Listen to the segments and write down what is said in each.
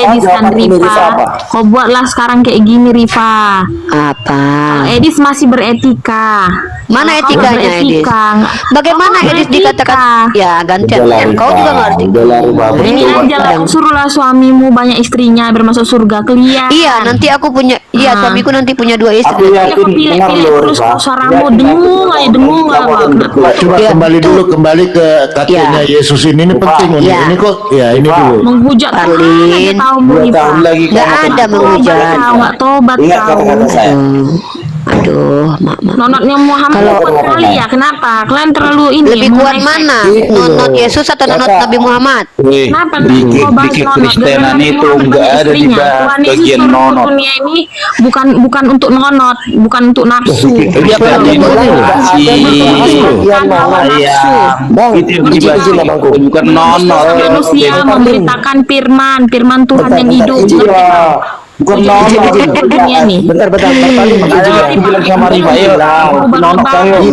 Edis kan Rifa, kau buatlah sekarang kayak gini Rifa. Apa? Edis masih beretika. Mana etikanya Edis? Bagaimana Edis dikatakan? Ya gantian. Kau juga ngerti. Ini aja lah, suruhlah suamimu banyak istrinya bermasuk surga kalian. Iya, nanti aku punya. Iya, suamiku nanti punya 2 istri. Aku pilih terus suaramu dengung aja dengung. Coba kembali ke kakeknya Yesus ini penting ini kok ya ini dulu. Menghujat Karlin. 2 tahun lagi Nggak ada menghujat. Nggak tobat Ingat kata-kata saya. Aduh, nonotnya Muhammad kuat kali ya. Kenapa? Kalian terlalu ini. Lebih kuat mana? Nonot Yesus atau nonot Nabi Muhammad? Kenapa? Di Kristenan itu nggak ada dibahas bagian nonot. Dunia ini bukan untuk nonot, bukan untuk nafsu. Dia itu yang dibahas bukan nonot. Manusia memberitakan firman Tuhan yang hidup. Bukan nonot. Dunia nih. Bentar. Aku bilang sama Rifael, nonot saya.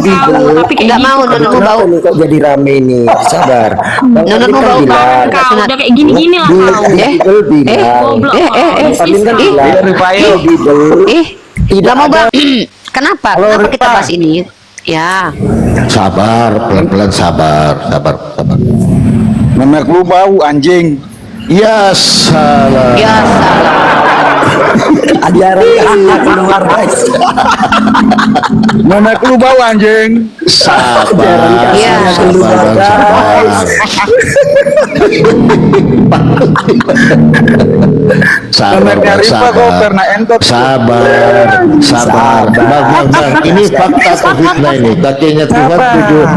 Tapi Nggak mau, nonot mau bau. Kok jadi rame nih? Sabar. Nonot mau bau banget. kau udah kayak gini lah kau. Goblok. Rifael. Nggak mau bau. Kenapa kita bahas ini? Ya. Sabar, pelan-pelan sabar. Memek lu bau anjing. Ya salah. Adiara keluar guys. Memek lu bau anjing. Sabar. Ya. Sabar. Bang. Ini fakta COVID-19 ini. Kakeknya Tuhan tujuh.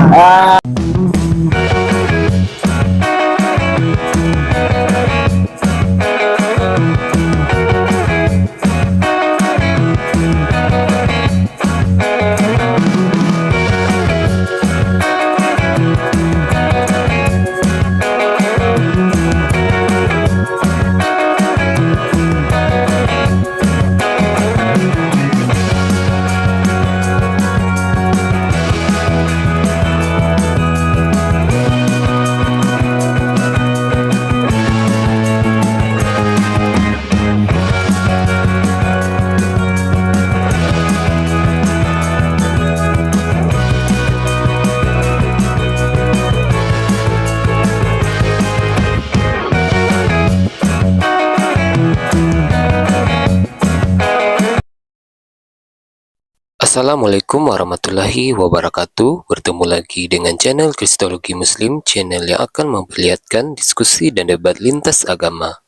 Assalamualaikum warahmatullahi wabarakatuh. Bertemu lagi dengan channel Kristologi Muslim, channel yang akan memperlihatkan diskusi dan debat lintas agama.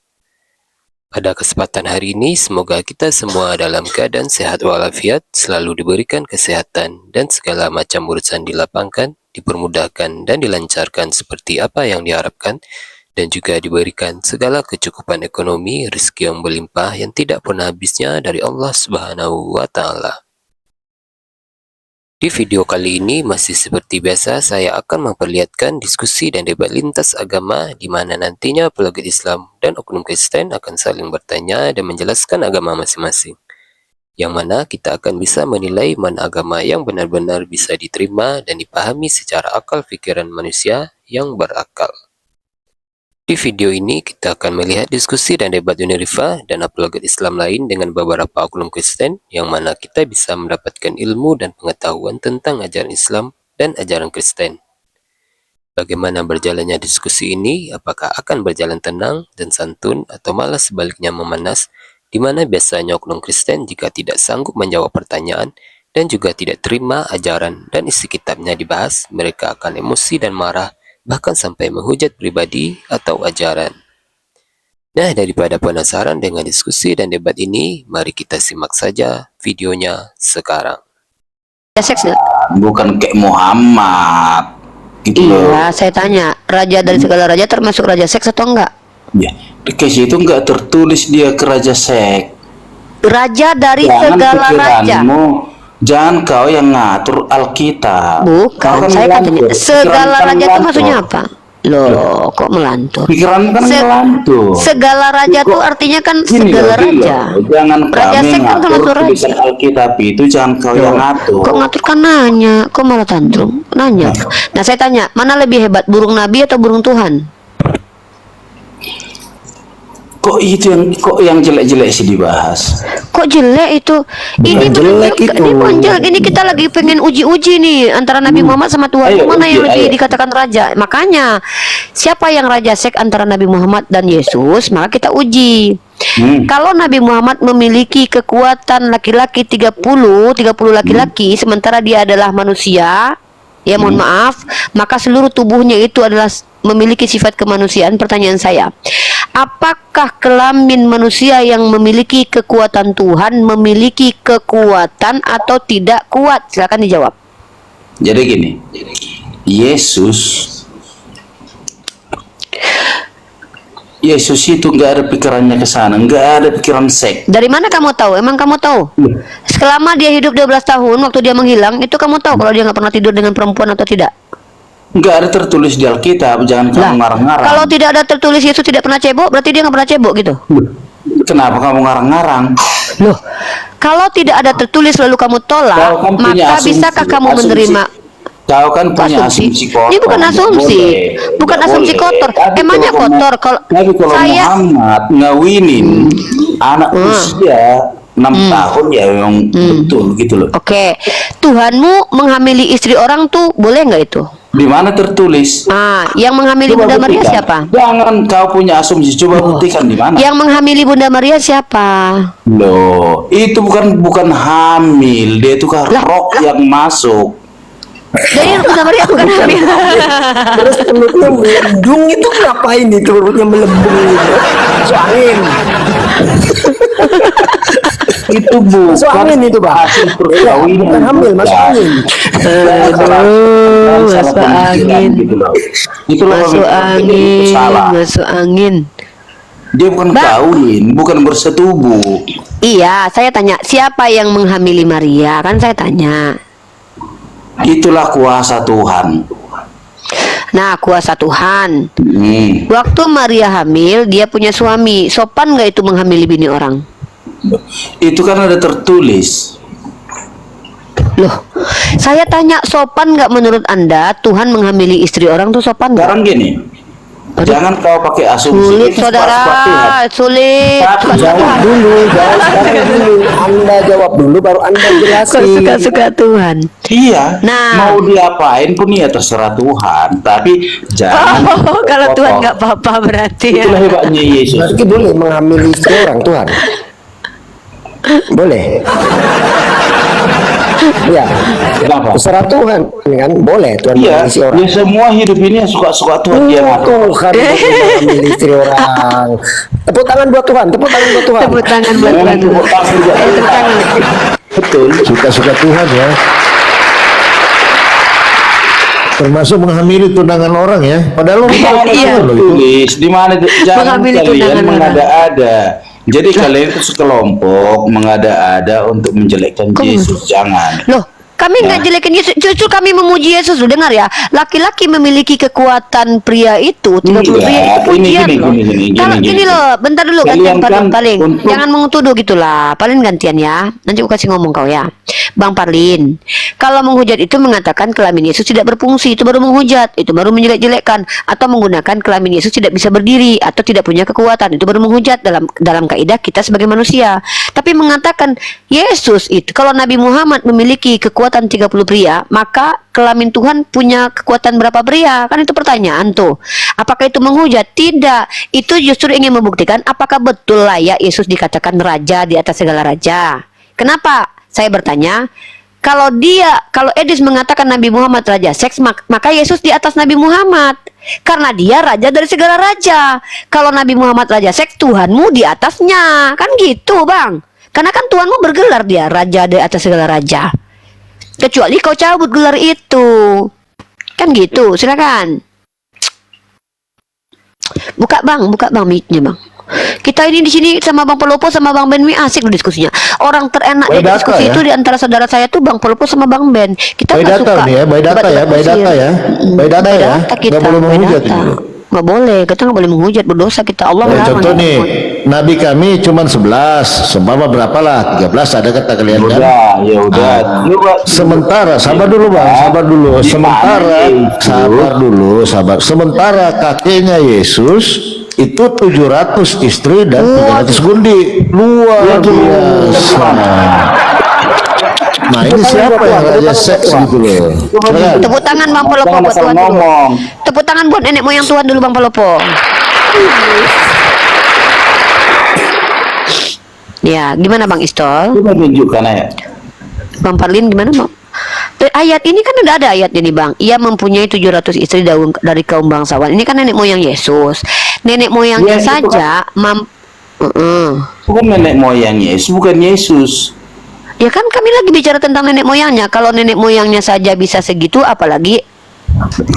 Pada kesempatan hari ini, semoga kita semua dalam keadaan sehat walafiat, selalu diberikan kesehatan dan segala macam urusan dilapangkan, dipermudahkan dan dilancarkan seperti apa yang diharapkan, dan juga diberikan segala kecukupan ekonomi, rezeki yang berlimpah yang tidak pernah habisnya dari Allah Subhanahu wa Ta'ala. Di video kali ini masih seperti biasa, saya akan memperlihatkan diskusi dan debat lintas agama di mana nantinya pelaku Islam dan oknum Kristen akan saling bertanya dan menjelaskan agama masing-masing. Yang mana kita akan bisa menilai mana agama yang benar-benar bisa diterima dan dipahami secara akal pikiran manusia yang berakal. Di video ini kita akan melihat diskusi dan debat Unirifa dan apologet Islam lain dengan beberapa oknum Kristen yang mana kita bisa mendapatkan ilmu dan pengetahuan tentang ajaran Islam dan ajaran Kristen. Bagaimana berjalannya diskusi ini? Apakah akan berjalan tenang dan santun atau malah sebaliknya memanas, di mana biasanya oknum Kristen jika tidak sanggup menjawab pertanyaan dan juga tidak terima ajaran dan isi kitabnya dibahas, mereka akan emosi dan marah, bahkan sampai menghujat pribadi atau ajaran. Nah, daripada penasaran dengan diskusi dan debat ini, mari kita simak saja videonya sekarang. Seks nggak? Bukan kayak Muhammad. Gitu Iya, saya tanya, raja dari segala raja termasuk raja seks atau enggak? Ya, di case itu nggak tertulis dia ke raja seks. Raja dari segala raja. Jangan kau yang ngatur Alkitab. Bukan, saya kan tanya, segala raja itu maksudnya apa? Loh, kok melantur? Pikiran kan melantur. Segala raja itu artinya kan segala raja. Jangan Raja kami seks kan ngatur termasuk raja. tulisan Alkitab itu, jangan kau yang ngatur. Kok ngatur kan nanya, kok malah tantrum? Nanya. Nah, saya tanya, mana lebih hebat, burung nabi atau burung Tuhan? Kok yang jelek-jelek sih dibahas? Kok jelek itu? Ini jelek itu. Ini bukan jelek. Ini kita lagi pengen uji-uji nih antara Nabi Muhammad sama Tuhan. Ayo, Mana yang uji, lebih ayo. dikatakan raja? Makanya siapa yang raja seks antara Nabi Muhammad dan Yesus, maka kita uji. Kalau Nabi Muhammad memiliki kekuatan laki-laki 30 laki-laki, sementara dia adalah manusia, ya mohon maaf, maka seluruh tubuhnya itu adalah memiliki sifat kemanusiaan. Pertanyaan saya, apakah kelamin manusia yang memiliki kekuatan Tuhan memiliki kekuatan atau tidak kuat? Silakan dijawab. Jadi gini, Yesus itu nggak ada pikirannya ke sana, nggak ada pikiran seks. Dari mana kamu tahu? Emang kamu tahu? Selama dia hidup 12 tahun, waktu dia menghilang, itu kamu tahu kalau dia nggak pernah tidur dengan perempuan atau tidak? Nggak ada tertulis di Alkitab, jangan kamu ngarang-ngarang. Kalau tidak ada tertulis Yesus tidak pernah cebok, berarti dia nggak pernah cebok gitu? Kenapa kamu ngarang-ngarang? Loh, kalau tidak ada tertulis lalu kamu tolak, Kau kan punya maka asumsi. bisakah kamu menerima? Kau kan punya asumsi kotor. Ini bukan asumsi, bukan Nggak asumsi boleh. kotor. Tapi Emangnya kalau kotor kalau Tapi kalau saya Muhammad ngawinin anak usia 6 tahun ya memang betul gitu loh. Oke, Tuhanmu menghamili istri orang tuh boleh nggak itu? Di mana tertulis? Yang menghamili Coba Bunda Maria buktikan. siapa? Jangan kau punya asumsi, coba buktikan di mana. Yang menghamili Bunda Maria siapa? Loh, itu bukan hamil, dia itu kan roh yang masuk. Jadi Bunda Maria bukan hamil. Terus perutnya melembung itu ngapain itu perutnya melembung itu? Masuk angin. Itu bukan Masuk angin itu, Bang. hasil perkawinan. Bukan hamil, masuk angin. Masuk angin. Gitu loh. Itu loh, Masuk itu angin, salah. masuk angin. Dia bukan kawin, bukan bersetubuh. Iya, saya tanya, siapa yang menghamili Maria? Kan saya tanya. Itulah kuasa Tuhan. Nah, kuasa Tuhan. Hmm. Waktu Maria hamil, dia punya suami. Sopan nggak itu menghamili bini orang? Itu kan ada tertulis. Loh, saya tanya, sopan nggak menurut Anda Tuhan menghamili istri orang tuh sopan nggak? Sekarang gini, jangan kau pakai asumsi. Sulit, Itu saudara. Tuhan. Sulit. Tapi Jawab dulu, jawab sekarang dulu. Anda jawab dulu, baru Anda Kok jelasin. suka-suka Tuhan? Iya, Nah. mau diapain pun ya terserah Tuhan. Tapi jangan. Oh, kalau kotor. Tuhan nggak apa-apa berarti ya. Itulah hebatnya Yesus. Berarti boleh mengambil istri orang Tuhan? Boleh. Ya, Kenapa? terserah Tuhan kan boleh Tuhan Iya, mengambil istri orang. ya semua hidup ini suka-suka Tuhan dia ngatur. Tuhan mengambil istri orang. Tepuk tangan buat Tuhan, tepuk tangan buat Tuhan. Tepuk tangan buat Jangan Tuhan. tepuk tangan juga. Tepuk tangan. Betul. Suka-suka Tuhan ya. Termasuk menghamili tunangan orang ya. Padahal orang tahu Iya. betul loh itu. Tulis di mana jangan Mengambil kalian tunangan orang. mengada-ada. Jadi kalian itu sekelompok mengada-ada untuk menjelekkan Yesus. Jangan. Loh, kami nggak jelekin Yesus, justru kami memuji Yesus. Loh, dengar ya, laki-laki memiliki kekuatan pria itu, 30 Enggak, pria itu pujian ini, loh. gini, Kalau gini. gini loh, bentar dulu Kalian gantian kan paling. untuk- Jangan mengutuduh gitulah. Paling gantian ya. Nanti aku kasih ngomong kau ya. Bang Parlin, kalau menghujat itu mengatakan kelamin Yesus tidak berfungsi, itu baru menghujat, itu baru menjelek-jelekkan, atau menggunakan kelamin Yesus tidak bisa berdiri atau tidak punya kekuatan, itu baru menghujat dalam kaidah kita sebagai manusia. Tapi mengatakan Yesus itu, kalau Nabi Muhammad memiliki kekuatan 30 pria, maka kelamin Tuhan punya kekuatan berapa pria? Kan itu pertanyaan tuh. Apakah itu menghujat? Tidak. Itu justru ingin membuktikan apakah betul layak Yesus dikatakan raja di atas segala raja. Kenapa? Saya bertanya, kalau Edis mengatakan Nabi Muhammad raja seks, maka Yesus di atas Nabi Muhammad. Karena dia raja dari segala raja. Kalau Nabi Muhammad raja seks, Tuhanmu di atasnya. Kan gitu, Bang. Karena kan Tuhanmu bergelar dia raja dari atas segala raja. Kecuali kau cabut gelar itu. Kan gitu, silakan. Buka bang mic-nya bang. Kita ini di sini sama Bang Polopo sama Bang Ben asik loh diskusinya. Orang terenak di By data diskusi ya? itu di antara saudara saya tuh Bang Polopo sama Bang Ben. Kita By nggak data suka nih ya, by data ya, debat-debat by data kusir. ya. By data By ya. data kita, Nggak boleh by menghujat data. ini. Nggak boleh, kita nggak boleh menghujat, berdosa kita. Allah Ya, melarang. contoh nih, Nabi kami cuma 11, sembama berapa lah? 13 ada kata kalian kan? Udah, ya udah. Sementara, sabar dulu bang, sabar dulu. Sementara, sabar dulu, sabar. Sementara kakeknya Yesus itu 700 istri dan 300 gundi. Luar biasa. Nah ini siapa yang raja seks gitu loh. Silakan. Tepuk tangan Bang Palopo buat Tuhan dulu. Tepuk tangan buat nenek moyang Tuhan dulu Bang Palopo. Ya, gimana Bang Istol? Coba tunjukkan ya. Bang Parlin gimana Bang? Ayat ini kan ada ayat ini Bang. Ia mempunyai 700 istri dari kaum bangsawan. Ini kan nenek moyang Yesus. Nenek moyangnya Ya, itu saja Bukan nenek moyang Yesus, bukan Yesus. Ya kan kami lagi bicara tentang nenek moyangnya. Kalau nenek moyangnya saja bisa segitu, apalagi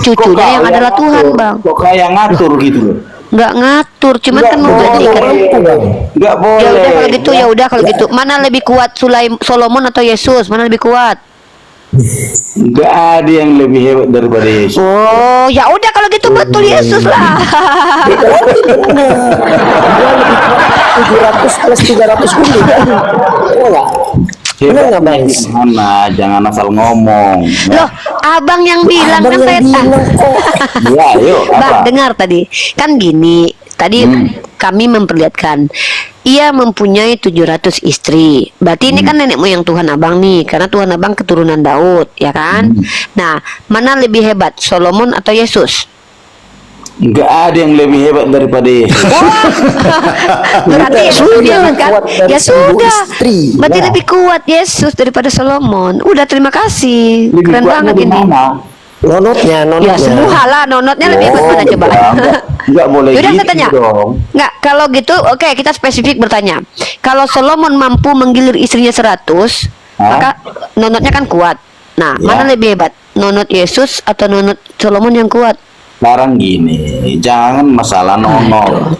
cucunya yang adalah Tuhan Bang. Kok kayak ngatur gitu loh. Nggak ngatur, cuman kan menjadikan. Nggak boleh. Ya udah kalau gitu, ya udah kalau gitu. Mana lebih kuat Solomon atau Yesus? Mana lebih kuat? Nggak ada yang lebih hebat daripada Yesus. Oh, ya udah kalau gitu betul Yesus lah. 700 plus 300 gundi kan? Enggak. Benar nggak Bang? Jangan asal ngomong. Loh, abang yang bilang kan saya Ya, yuk. Bang, Apa? dengar tadi. Kan gini, tadi kami memperlihatkan ia mempunyai 700 istri. Berarti ini kan nenek moyang Tuhan Abang nih, karena Tuhan Abang keturunan Daud, ya kan? Nah, mana lebih hebat, Solomon atau Yesus? Nggak ada yang lebih hebat daripada Yesus. Berarti Yesus lebih hebat kan? kuat dari Ya 1000 sudah. istri. Berarti Nah. lebih kuat Yesus daripada Solomon. Udah, terima kasih. Lebih Keren kuatnya banget di ini. mana? Nonotnya. Ya semua lah, nonotnya lebih hebat mana coba? Nggak boleh Yaudah, gitu saya tanya. dong. Nggak, kalau gitu, oke, kita spesifik bertanya. Kalau Solomon mampu menggilir istrinya 100, maka nonotnya kan kuat. Nah, Ya. mana lebih hebat? Nonot Yesus atau nonot Solomon yang kuat? Sekarang gini, jangan masalah nonot.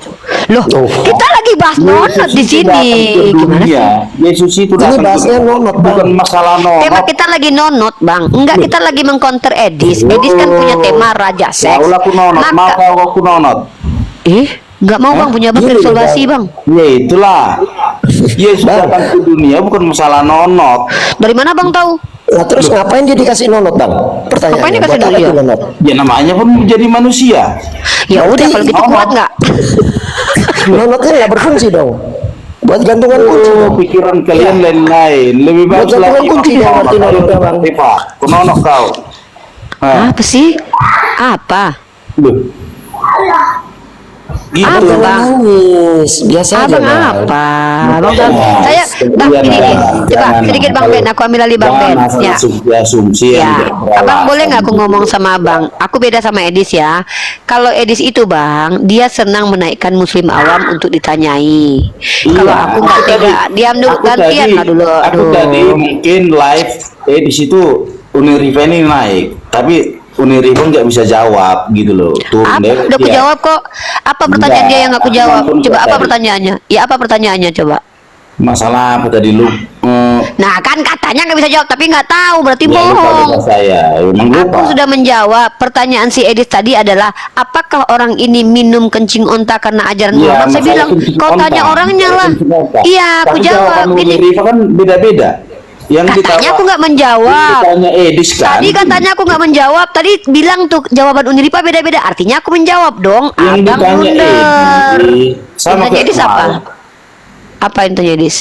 Loh, kita lagi bahas nonot di sini. Gimana sih? Yesus itu datang bahasnya ke- nonot, bukan Bang. masalah Tema nonot. kita lagi nonot, Bang. Enggak, kita lagi mengcounter Edis. Edis kan punya tema raja Ya seks. ulah aku nonot, mau Maka, kau aku nonot. nggak mau Bang, punya Bang Gini, resolusi Bang. Ya itulah. Yesus datang ke dunia bukan masalah nonot. Dari mana Bang tahu? Nah terus ngapain dia dikasih nonot Bang? Pertanyaannya. Ngapain dikasih buat apa nonot? tuh nonot? Ya namanya pun menjadi manusia. Ya udah, kalau gitu kuat nggak? Nonotnya nggak berfungsi dong. Buat gantungan kunci. Oh, pikiran kalian lain-lain. Lebih baik Buat gantungan kunci dong arti nonotnya Bang. Rifa, aku nonok kau. Apa sih? Apa? Loh. Gitu. Apa, Jangan Bang? nangis. Biasa aja Abang Bang. apa? Bang, saya Bang ini nih. Coba sedikit Bang Ben, aku ambil alih Bang Ben. Ya. Asumsi yang Ya, tidak beralasan. Abang boleh nggak aku ngomong sama Abang? Aku beda sama Edis ya. Kalau Edis itu Bang, dia senang menaikkan Muslim awam untuk ditanyai. Kalau aku nggak tega, diam dulu, gantian lah dulu. Aku Aduh. tadi mungkin live di situ Uniriva ini naik, tapi Uniriva nggak bisa jawab gitu loh. Turun Apa? deh, Udah aku dia. jawab kok. Apa pertanyaan Enggak, dia yang aku jawab? Abang pun Coba apa tadi. pertanyaannya? Ya apa pertanyaannya coba? Masalah apa tadi lu? Nah kan katanya nggak bisa jawab, tapi nggak tahu, berarti Ya, lupa bohong. saya. Emang lupa. Aku sudah menjawab. Pertanyaan si Edis tadi adalah, apakah orang ini minum kencing onta karena ajaran Iya, Muhammad? Saya masalah bilang, kencing kau onta. tanya orangnya lah. Kencing onta. Iya, aku Tapi jawab. jawaban Gini, Uniriva kan beda-beda. Yang katanya aku nggak menjawab. Ditanya Edis kan. Tadi katanya aku nggak menjawab. Tadi bilang tuh jawaban Uniripa beda-beda. Artinya aku menjawab dong. Yang Abang ditanya blunder. Edis sama Yang ditanya kayak Edis apa? kemarin. Apa yang tanya Edis?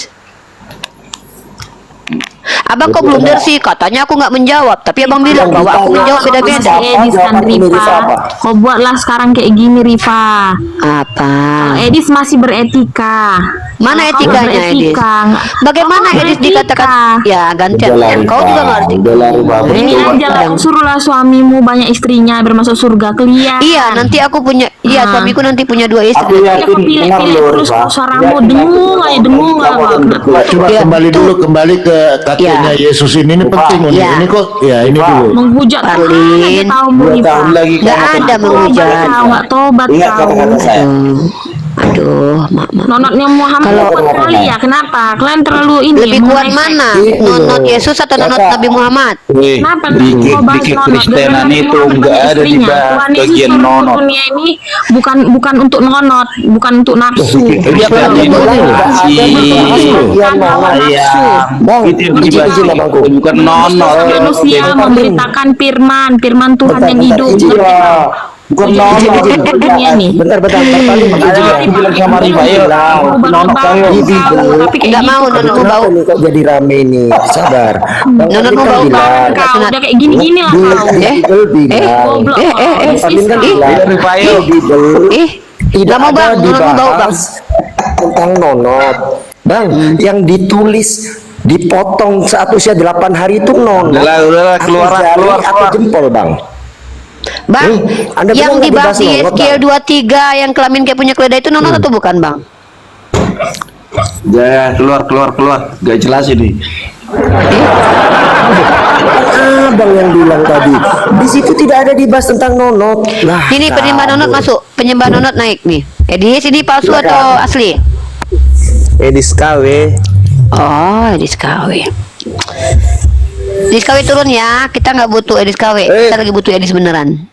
Abang kok blunder sih? Katanya aku nggak menjawab, tapi abang bilang bahwa aku menjawab beda-beda. Edis kan Rifa. Kau buatlah sekarang kayak gini Rifa. Apa? Edis masih beretika. Mana Kau etikanya, Edis? beretika. Bagaimana Kau Edis beretika. dikatakan? Ya gantian. Udah lah, Kau Rifa. juga ngerti. Udah lah, Rifa. Ini aja lah, suruhlah suamimu banyak istrinya biar masuk surga kalian. Iya, nanti aku punya. Iya, Ah. suamiku nanti punya 2 Aku istri. Kau yakin pilih dengar pilih loh, terus Rifa. kau suaramu Yakin dengung aku- aja dengung Kamu lah. akan berdua. Coba Ya, kembali itu. dulu kembali ke katanya Ya. Yesus ini penting nih. Ya. Ini kok ya ini Rifa. dulu. Menghujat Tuhan Parlin. aja tahu 2 Rifa. tahun lagi Nggak kamu akan ada bertobat. menghujat. Kau nggak tobat Ingat kau. kata-kata saya. Aduh, mak. Nonotnya Muhammad Kalau- kuat kali ya. Kenapa? Kalian terlalu ini. Lebih kuat mengesek. mana? Ini Nonot loh. Yesus atau nonot Kakak. Nabi Muhammad? Weh, Kenapa dikit kau bahas dikit nonot? Kristenan Nabi itu Muhammad nggak banyak ada di istrinya. Tuhan Yesus bagian turun ke nonot. dunia ini bukan untuk nonot, bukan untuk nafsu. Dikit Dia Kristen bilang itu nggak ada ngasih. bagian Hawa nonot. Iya, Bang, itu yang izin dibahas. izin abangku. Bukan nonot. Manusia memberitakan firman Tuhan yang hidup. Bentar, izin. Iya. Bukan Jadi nonok. dunia nih. Bentar, Bang Parlin. Aku bilang sama Riva, ayo. Nonok ayo. Tapi kayak Nggak gitu. mau, nonok mau bau. Kenapa nih kok jadi rame nih? Sabar. Bang Nonot Parlin mau kan bau bilang. Kak. Kau udah kayak gini-gini lah kau. Bible bilang. Goblok kau. Parlin kan bilang. Riva, ayo. Bible Ih, tidak nggak mau ada bang, nonot mau bau bang. dibahas tentang nonot. Bang, yang ditulis dipotong saat usia 8 hari itu nonot. Udahlah, Atau keluar, jari keluar. atau jempol, Bang. Bang, Anda yang bilang nggak dibahas di dibahas nonot, SKL Bang. 23 yang kelamin kayak punya keledai itu nonot atau bukan bang? Ya, keluar. Gak jelas ini. Abang yang bilang tadi di situ tidak ada dibahas tentang nonot. Lah, Ini penyembah nonot masuk, penyembah nonot naik nih. Edis ini palsu atau asli? Edis KW. Oh, Edis KW. Edis KW turun ya, kita nggak butuh Edis KW, kita lagi butuh Edis beneran.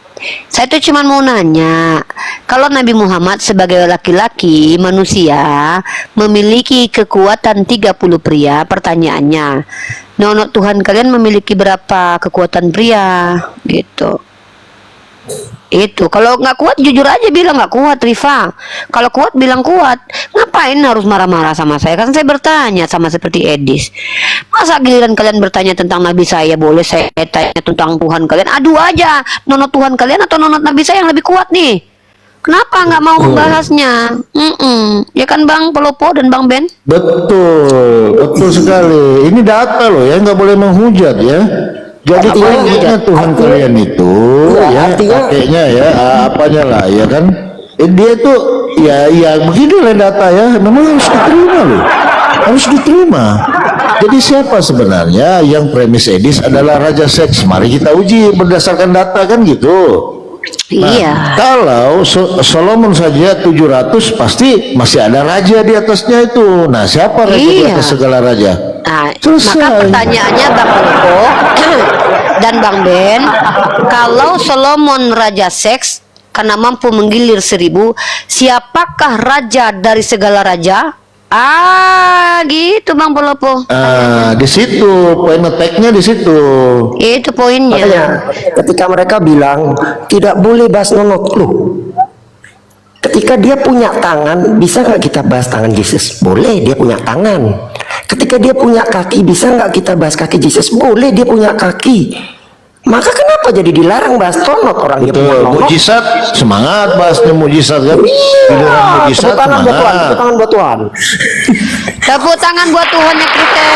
Saya tuh cuma mau nanya, kalau Nabi Muhammad sebagai laki-laki manusia memiliki kekuatan 30 pria, pertanyaannya, nonot Tuhan kalian memiliki berapa kekuatan pria? Gitu. Itu kalau nggak kuat jujur aja bilang nggak kuat, Riva. Kalau kuat bilang kuat. Ngapain harus marah-marah sama saya? Kan saya bertanya sama seperti Edis. Masa giliran kalian bertanya tentang Nabi saya, boleh saya tanya tentang Tuhan kalian? Adu aja, nonot Tuhan kalian atau nonot Nabi saya yang lebih kuat nih? Kenapa nggak mau membahasnya? Ya kan Bang Pelopo dan Bang Ben? Betul sekali. Ini data loh ya, nggak boleh menghujat ya. Jadi kayaknya Tuhan kalian itu, ya kakeknya ya, apanya lah ya kan. Dia tuh ya beginilah data ya, memang harus diterima loh, harus diterima. Jadi siapa sebenarnya yang premis Edis adalah raja seks? Mari kita uji berdasarkan data kan gitu. Nah, Iya. kalau Solomon saja 700 pasti masih ada raja di atasnya itu. Nah, siapa raja di Iya. atas segala raja? Nah, Selesai. maka pertanyaannya Bang Pelopo dan Bang Ben, kalau Solomon raja seks karena mampu menggilir 1000, siapakah raja dari segala raja? Gitu Bang Pelopo. Di situ poin attack-nya di situ. Itu poinnya. Makanya ketika mereka bilang tidak boleh bahas nonot loh. Ketika dia punya tangan, bisa nggak kita bahas tangan Yesus? Boleh, dia punya tangan. Ketika dia punya kaki, bisa nggak kita bahas kaki Yesus? Boleh, dia punya kaki. Maka kenapa jadi dilarang bahas nonot orang dia punya Betul, nonot? mujizat semangat bahasnya mujizat kan. Giliran mujizat Tepuk tangan buat Tuhan, semangat. tepuk tangan buat Tuhan. Tepuk tangan buat Tuhan ya Kristen.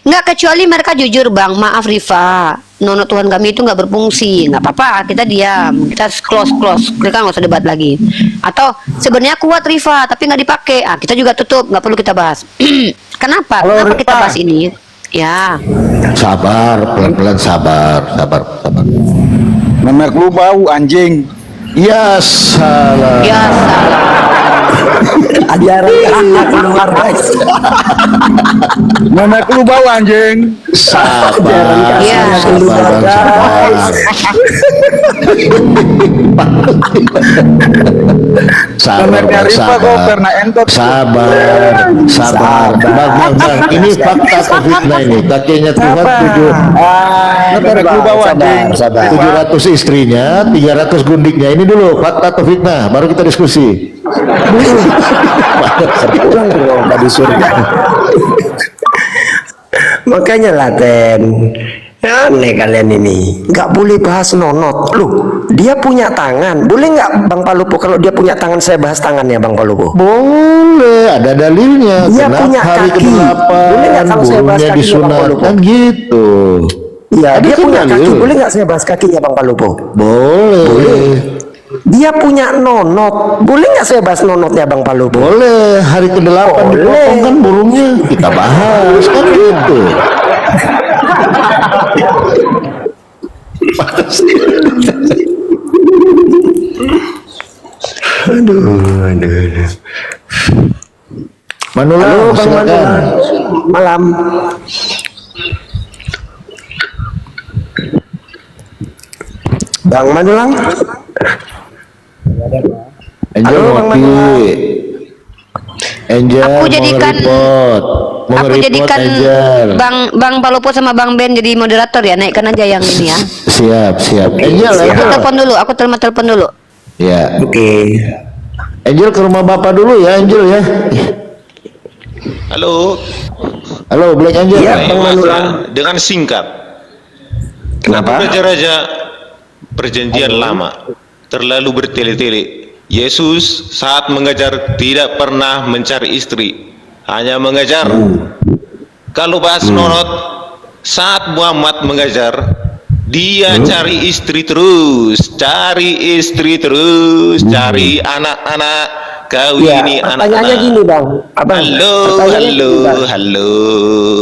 Nggak, kecuali mereka jujur Bang, maaf Riva, nonot Tuhan kami itu nggak berfungsi, nggak apa-apa, kita diam, kita close, kita nggak usah debat lagi. Atau sebenarnya kuat Riva, tapi nggak dipakai, kita juga tutup, nggak perlu kita bahas. Kenapa kita bahas ini? Ya, Sabar, pelan-pelan sabar. Memek lu bau anjing. Ya salah. ya salah. Ajaran kasih keluar guys. Memek lu bau anjing. Sabar. Ya. Sabar. Memeknya Riva kok karena entot. Sabar. Bang. Ini fakta COVID-19 ini. Kakeknya Tuhan 7. Memek lu bau anjing. 700 istrinya, 300 gundiknya. Ini dulu fakta atau fitnah, baru kita diskusi. Pulang dong tadi surga. Makanya Laten, aneh kalian ini, nggak boleh bahas nonot. Loh, dia punya tangan, boleh nggak Bang Palupo kalau dia punya tangan saya bahas tangannya Bang Palupo? Boleh, ada dalilnya. Dia Kenapa punya hari kaki. ke-8 Boleh nggak kalau saya bahas burungnya kakinya, Bang Palupo? disunatkan gitu? Iya, Ada dia kan punya dalil? kaki, boleh nggak saya bahas kakinya Bang Palupo? Boleh. Dia punya nonot, boleh nggak saya bahas nonotnya Bang Palupo? Boleh, hari ke-8 Boleh. dipotong kan burungnya, kita bahas kan gitu. Aduh. Manula, Halo Bang silakan. Manula, malam. Bang Manulang, Angel Halo, Bang ngopi. Angel Aku mau jadikan- report. Aku Mau jadikan Angel. Bang Palopo sama Bang Ben jadi moderator ya. Naikkan aja yang ini ya. Siap. Angel, Aku Angel. telepon dulu. Aku telepon dulu. Ya. Oke. Angel ke rumah bapak dulu ya, Angel ya. Halo, Halo, Black Angel. Iya, Baik, Bang Mas, Manulang. dengan singkat. Kenapa? Raja-raja perjanjian lama terlalu bertele-tele. Yesus saat mengajar tidak pernah mencari istri, hanya mengajar. Kalau bahas nonot, saat Muhammad mengajar, dia cari istri terus, cari anak-anak, kawini Pertanyaannya anak-anak. gini bang, abang. Pertanyaannya gini, Bang. Halo.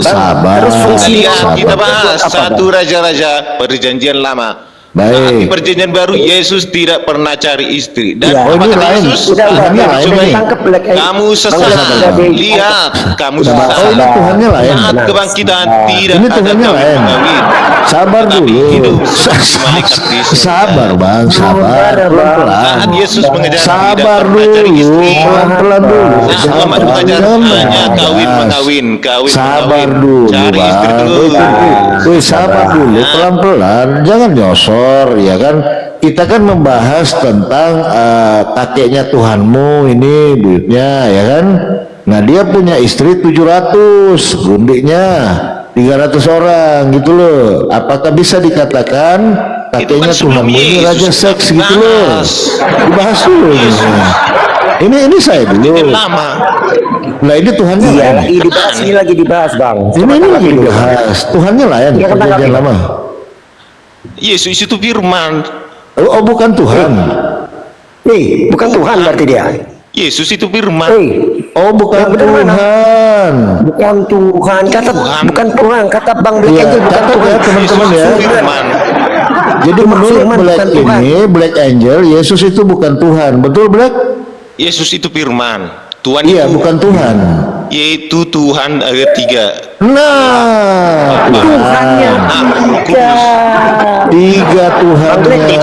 Sabar. Terus fungsi Lihat, sabar. kita bahas Apa, satu Bang? raja-raja perjanjian lama. Baik. Saat di perjanjian baru Yesus tidak pernah cari istri dan Ya. apa Oh, ini kata lain. Yesus? Udah, Ini udah, lain udah nih. tangkep Black Angel. Kamu Bang, sesat. udah deh. Lihat, kamu Udah, sesat. Oh, ini Tuhannya lain. Saat Benar. kebangkitan Sabar. tidak Ini ada Tuhannya lain. kawin. Sabar Tetapi dulu. hidup seperti malaikat di surga. Sabar, Bang. Sabar. Sabar, Bang. Pelan-pelan. Saat Yesus mengajar tidak Sabar pernah cari dulu. istri. Pelan-pelan dulu. Saat Muhammad mengajar Jangan hanya bebas. kawin Sabar mengawin. dulu, Cari istri Bang. terus. Wih, sabar dulu, pelan-pelan. Jangan nyosor, ya kan? Kita kan membahas tentang kakeknya Tuhanmu ini duitnya, ya kan? Nah, dia punya istri 700, grundiknya 300 orang gitu loh. Apakah bisa dikatakan Itu kan kakeknya sebelum Tuhanmu ini Yesus raja seks dibahas. gitu loh? Dibahas dulu. Ini saya dulu. Perjanjian lama. Nah, ini Tuhannya Iya, lain. lagi dibahas, ini lagi dibahas bang. Ini lagi dibahas. Tuhannya lain. Iya, kata Perjanjian kami. lama. Yesus itu firman. Oh, bukan Tuhan. Nih, bukan Tuhan berarti dia. Yesus itu firman. Oh, bukan Yang benar mana? Tuhan. Bukan Tuhan, kata bukan Tuhan, kata Bang Black Iya, Angel bukan catat Tuhan. ya, teman-teman ya. Yesus firman. Jadi menurut Firman Black bukan Tuhan. ini, Black Angel, Yesus itu bukan Tuhan. Betul, Black? Yesus itu firman. Tuhan Iya, itu bukan Tuhan. yaitu Tuhan ayat 3. Nah, Tuhannya tiga. tiga Tuhannya.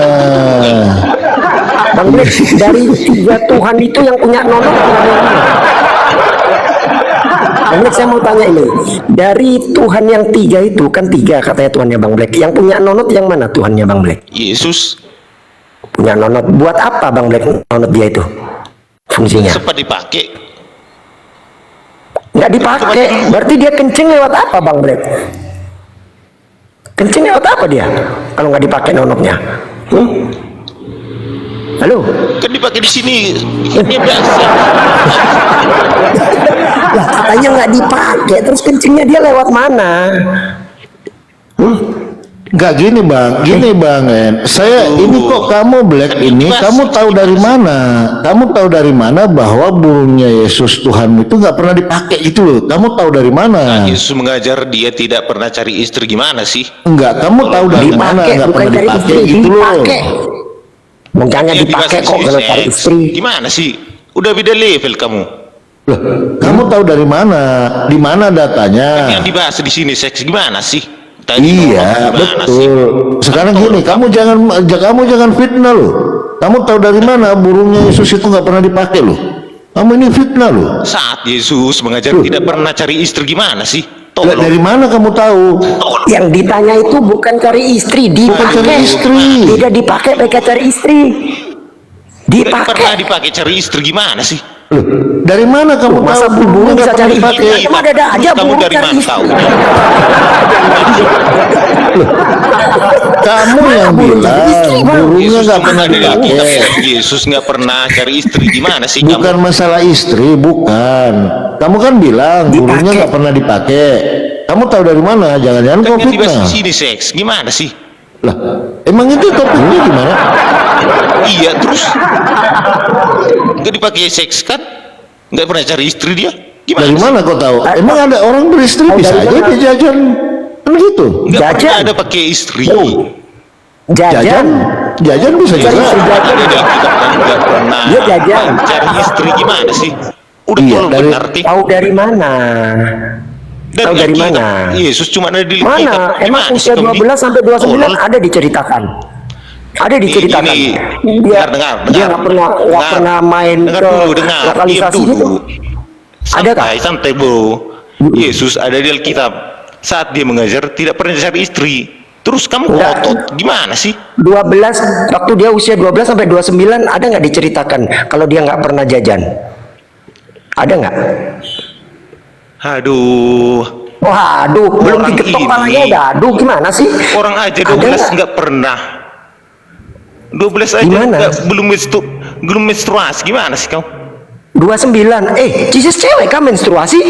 Bang Black, dari tiga Tuhan itu yang punya nonok Tuhan yang mana? Bang Black, saya mau tanya ini, dari Tuhan yang tiga itu kan tiga katanya Tuhannya Bang Black, yang punya nonot yang mana Tuhannya Bang Black? Yesus Punya nonot buat apa Bang Black nonot dia itu? Fungsinya sempat dipakai. nggak dipakai, berarti dia kencing lewat apa Bang Black? Kencing lewat apa dia kalau nggak dipakai nonotnya? Halo? Kan dipakai di sini. Ini biasa. Lah katanya nggak dipakai, terus kencingnya dia lewat mana? Enggak gini bang, saya ini kok kamu Black ini, kamu tahu dari mana? Kamu tahu dari mana bahwa burungnya Yesus Tuhan itu nggak pernah dipakai itu loh? Kamu tahu dari mana? Yesus mengajar dia tidak pernah cari istri, gimana sih? Enggak, kamu tahu dari mana? Dipakai, Nggak bukan pernah cari dipakai istri, itu loh. dipakai. Mau jangan Yang dipakai dibahas kok di kalau sini cari seks. istri. Gimana sih? Udah beda level kamu. Loh, kamu tahu dari mana? Di mana datanya? Yang dibahas di sini seks gimana sih? Iya, gimana sih? betul. Sekarang gini, kamu jangan fitnah loh. Kamu tahu dari mana burungnya Yesus itu nggak pernah dipakai loh? Kamu ini fitnah loh. Saat Yesus mengajar tidak pernah cari istri, gimana sih? Lah, dari mana kamu tahu? Yang ditanya itu bukan cari istri, Bukan cari dipakai. istri. Tidak dipakai mereka cari istri. Tidak pernah Dipakai. dipakai cari istri, gimana sih? Loh, dari mana kamu Masa tahu burung burungnya bisa nggak pernah cari dipakai? istri? Cuma ada aja Kamu burung dari cari mana istri. tahu? Kamu yang bilang burungnya Yesus nggak cuma pernah ada di Alkitab. dipakai. Yesus nggak pernah cari istri, gimana sih Bukan kamu? masalah istri, bukan. Kamu kan bilang burungnya Dipakai. nggak pernah dipakai. Kamu tahu dari mana? Jangan-jangan Kan kau yang dibahas fitnah. di sini seks, gimana sih? Lah, emang itu topiknya gimana? Iya, terus nggak dipakai seks kan? Nggak pernah cari istri dia? Gimana Dari sih? mana kau tahu? Emang ada orang beristri Oh, bisa dari aja mana? dia jajan kan gitu? Nggak pernah Jajan. ada pakai istri. Jajan, jajan bisa Cari juga. istri jajan. Ada di Alkitab kan nggak pernah Dia jajan. cari istri, gimana sih? Udah Iya, tolong dari- benar Tih. Tahu dari mana? Tahu dari Alkitab, mana? Yesus cuma ada di Mana? Alkitab. Emang Gimana sih usia kamu 12 sampai 29 Tolong. ada diceritakan. Ada diceritakan. Gini, Dia dengar, dia nggak pernah main dengar ke dulu, dengar, diam lokalisasi dulu. itu. Ada Santai, santai bro. Yesus ada di Alkitab. Saat dia mengajar tidak pernah cari istri. Terus kamu ngotot gimana sih? 12 waktu dia usia 12 sampai 29 ada nggak diceritakan kalau dia nggak pernah jajan? Ada nggak? Aduh. Wah, aduh, belum Orang diketok ini- palanya udah. Aduh, gimana sih? Orang aja Ada 12 nggak? nggak pernah. 12 aja Gimana? belum menstruasi. Gimana sih kau? 29. Jesus cewek kan menstruasi?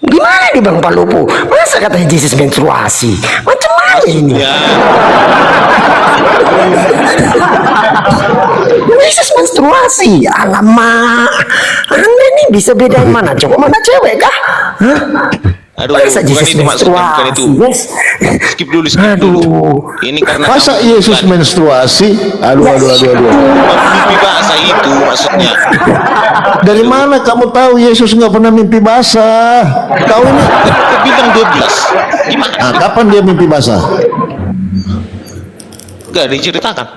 Gimana nih Bang Palupu? Masa katanya Jesus menstruasi? Macam mana ini? Ya, Jesus menstruasi? Alamak. Anda nih bisa bedain mana cowok mana cewek kah? Hah? aduh, Masa bukan Jesus itu maksudnya, bukan itu. menstruasi? Yes. Skip dulu. Aduh. Ini karena Masa kamu Yesus bukan menstruasi? Aduh. mimpi basah itu maksudnya. Dari mana kamu tahu Yesus nggak pernah mimpi basah? Tahu ini? Kau bilang 12. Gimana? Nah, kapan dia mimpi basah? Gak diceritakan.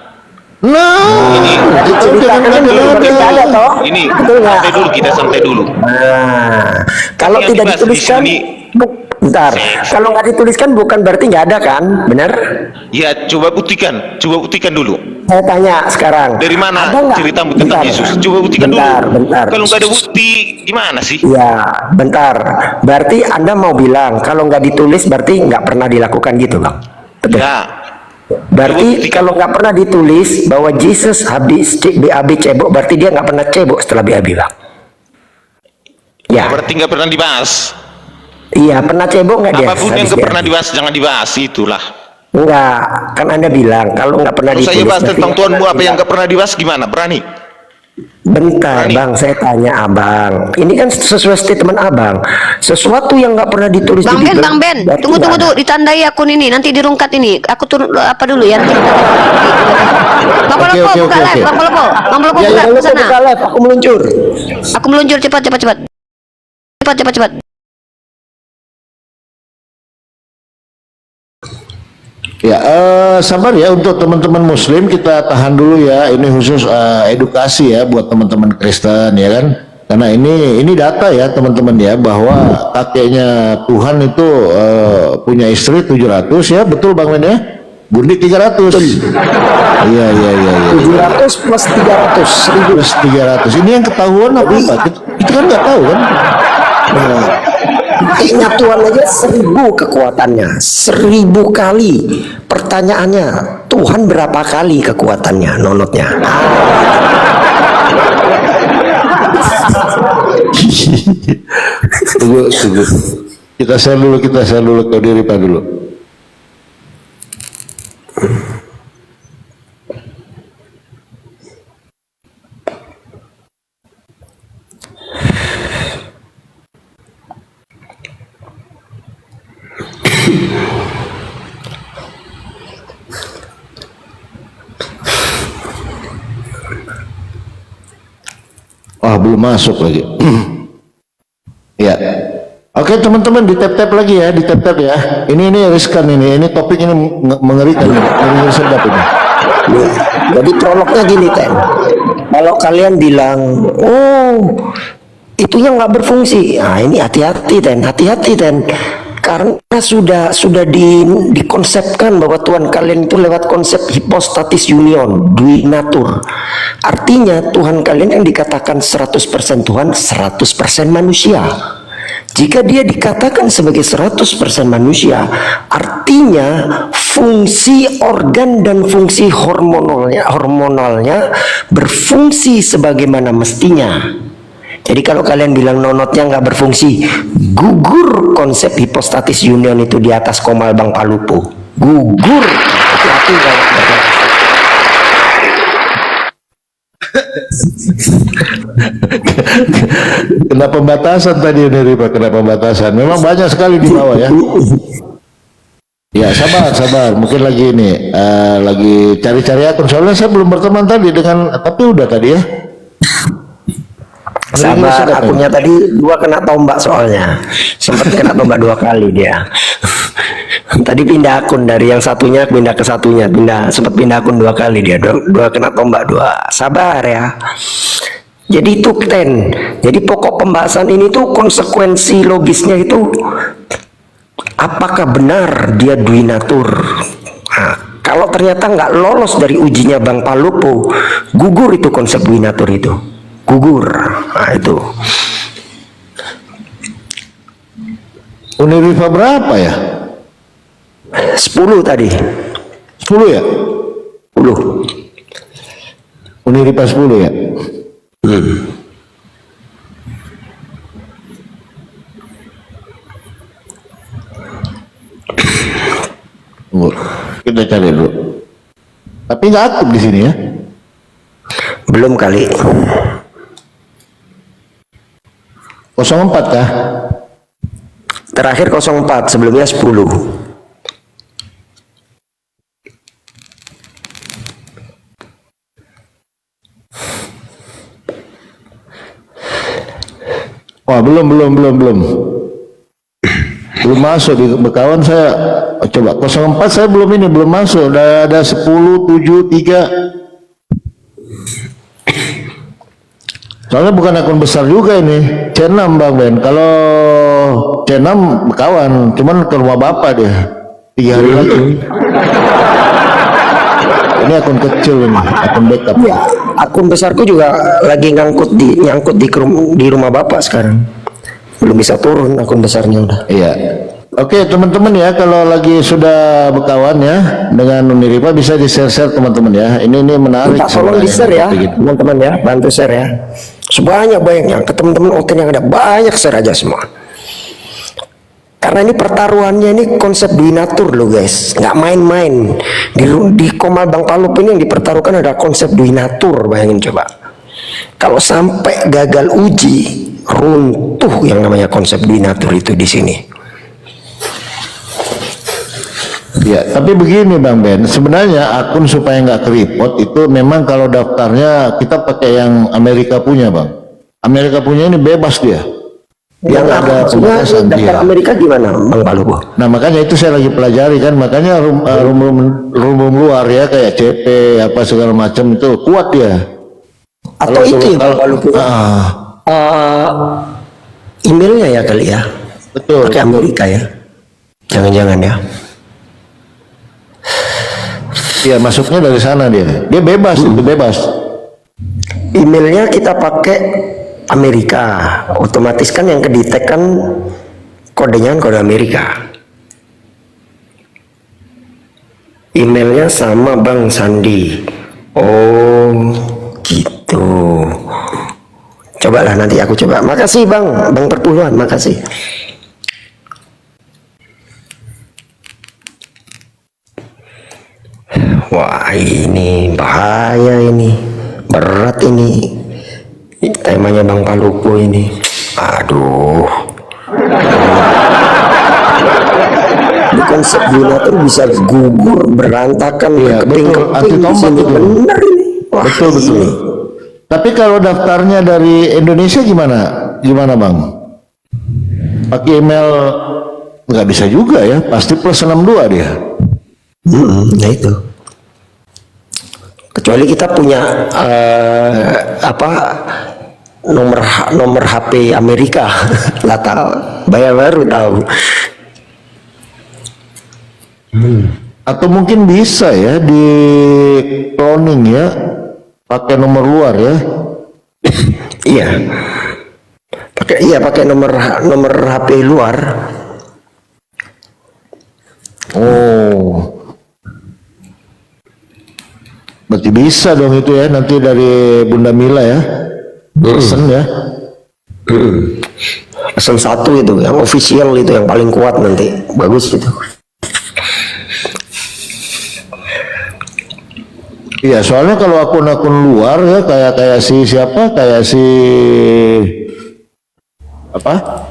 Nah, itu jangan Ada toh? Ini Betul nggak? santai dulu, kita santai dulu. Nah, kalau Yang tidak dibahas dituliskan, di bentar. Kalau nggak dituliskan bukan berarti nggak ada kan? Benar? Ya, coba buktikan dulu. Saya tanya sekarang. Dari mana ada nggak? ceritamu tentang Bentar. Yesus? Coba buktikan Bentar. dulu. Kalau nggak ada bukti, gimana sih? Ya, bentar. Berarti Anda mau bilang kalau nggak ditulis berarti nggak pernah dilakukan gitu, Bang? Betul. Ya, Berarti Coba buktikan. kalau nggak pernah ditulis bahwa Jesus habis BAB cebok, berarti dia nggak pernah cebok setelah BAB, Bang. Ya, berarti nggak pernah dibahas. iya pernah cebok nggak dia? Apapun yang habis nggak BAB? pernah dibahas, jangan dibahas. Itulah. Enggak, kan Anda bilang kalau nggak pernah Kalau ditulis. saya bahas berarti tentang nggak Tuhanmu pernah apa yang nggak pernah dibahas, gimana? Berani? Bentar, Berani. Bang, saya tanya Abang. Ini kan sesuai statement Abang. Sesuatu yang nggak pernah ditulis Bang di Ben, Bible, Bang Ben, berarti tunggu nggak ada. ditandai akun ini, nanti dirungkat ini. Aku turun apa dulu ya? Nanti kita Bang Oke, Polopo, oke, buka oke, live, oke. Bang Polopo. Bang Polopo Ya, buka jangan ke lupa sana. buka live, aku meluncur. Aku meluncur cepat. Cepat. Ya, sabar ya untuk teman-teman Muslim, kita tahan dulu ya. Ini khusus edukasi ya buat teman-teman Kristen ya kan. Karena ini data ya teman-teman ya, bahwa kakeknya Tuhan itu punya istri 700 ya, betul Bang Ben ya? Bundi 300. Iya. 700 plus 300, 1000. Plus 300. Ini yang ketahuan apa? Kita kan nggak tahu kan? Nyatuan aja 1000 kekuatannya, 1000 kali. Pertanyaannya, Tuhan berapa kali kekuatannya, nonotnya? Tunggu. Kita share dulu ke diri Pak dulu. Wah, belum masuk lagi. Ya. Oke teman-teman, di tap lagi ya, di tap ya. Ini riskan ini topik ini mengerikan, ngeri sedap ini. Jadi prolognya gini, Ten. Kalau kalian bilang, oh itu yang nggak berfungsi, nah ini hati-hati Ten. Karena sudah dikonsepkan bahwa Tuhan kalian itu lewat konsep hypostatis union, dui natur. Artinya Tuhan kalian yang dikatakan 100% Tuhan, 100% manusia. Jika dia dikatakan sebagai 100% manusia, artinya fungsi organ dan fungsi hormonalnya berfungsi sebagaimana mestinya. Jadi kalau kalian bilang nonotnya nggak berfungsi, gugur konsep hypostatis union itu di atas komal Bang Palupu. Gugur. Hati-hati kalau Kena pembatasan tadi ini Pak, kena pembatasan. Memang banyak sekali di bawah ya. Ya sabar. Mungkin lagi ini lagi cari-cari akun. Soalnya saya belum berteman tadi dengan, tapi udah tadi ya. sabar, akunnya tadi 2 kena tombak soalnya. Sempat kena tombak 2 kali dia. Tadi pindah akun dari yang satunya pindah ke satunya, sempat pindah akun 2 kali dia. 2 kena tombak 2. Sabar ya. Jadi itu Jadi pokok pembahasan ini tuh konsekuensi logisnya itu apakah benar dia duinatur. Nah, kalau ternyata nggak lolos dari ujinya Bang Palopo, gugur itu konsep duinatur itu, gugur. Nah itu. Uniriva berapa ya? 10 tadi. 10 ya? 10. Uniriva 10 ya? Tunggu, kita cari dulu. Tapi nggak aktif di sini ya? Belum kali. 04 kah? Terakhir 04, sebelumnya 10. Wah, belum masuk di bekawan saya. Coba 04 saya belum masuk. Udah ada 10, 7, 3. Soalnya bukan akun besar juga ini. C6 Bang Ben. Kalau C6 bekawan, cuman ke rumah bapak dia 3 hari lagi. Ini akun kecil ini, akun backup. Ya, akun besarku juga lagi nyangkut di rumah bapak sekarang. Belum bisa turun akun besarnya udah. Iya. Oke teman-teman ya, kalau lagi sudah bekawan ya dengan Uniriva bisa di-share teman-teman ya. Ini menarik. Minta tolong di-share ya teman-teman ya, bantu share ya. Sebanyak-banyaknya ke teman-teman OTN yang ada, banyak share aja semua. Karena ini pertaruhannya ini konsep duinatur loh guys, nggak main-main. Di Komal Bang Palopo ini yang dipertaruhkan adalah konsep duinatur, bayangin coba. Kalau sampai gagal uji, runtuh yang namanya konsep duinatur itu di sini. Ya, tapi begini Bang Ben, sebenarnya akun supaya nggak keripot itu memang kalau daftarnya kita pakai yang Amerika punya Bang. Amerika punya ini bebas dia. Yang ada pembatasan daftar dia. Amerika gimana Bang Palopo? Nah makanya itu saya lagi pelajari kan, makanya room luar ya kayak CP apa segala macam itu kuat dia. Atau itu ya Bang Palopo? Emailnya ya kali ya. Betul. Pakai Amerika ya. Jangan-jangan ya. Iya masuknya dari sana dia. Dia bebas itu bebas. Emailnya kita pakai Amerika, otomatis kan yang kedetek kan kodenya kan kode Amerika. Emailnya sama Bang Sandi. Oh gitu. Cobalah nanti aku coba. Makasih Bang Perpuluhan, makasih. Wah ini bahaya ini, berat ini. Temanya Bang Palopo ini. Aduh. Ini konsep duinatur bisa gugur, berantakan, Iya, betul. Anti tombak itu. Bener ini. Wah, Betul. ini. Tapi kalau daftarnya dari Indonesia gimana? Gimana Bang? Pakai email nggak bisa juga ya, pasti plus 62 dia. Nah itu. Kecuali kita punya nomor HP Amerika lah tahu, bayar baru tahu. Atau mungkin bisa ya di cloning ya, pakai nomor luar ya. pakai nomor HP luar. Oh, berarti bisa dong itu ya, nanti dari Bunda Mila ya, pesen ya. Pesen 1 itu yang official, itu yang paling kuat nanti, bagus itu. Iya, soalnya kalau akun-akun luar ya kayak si siapa, kayak si apa?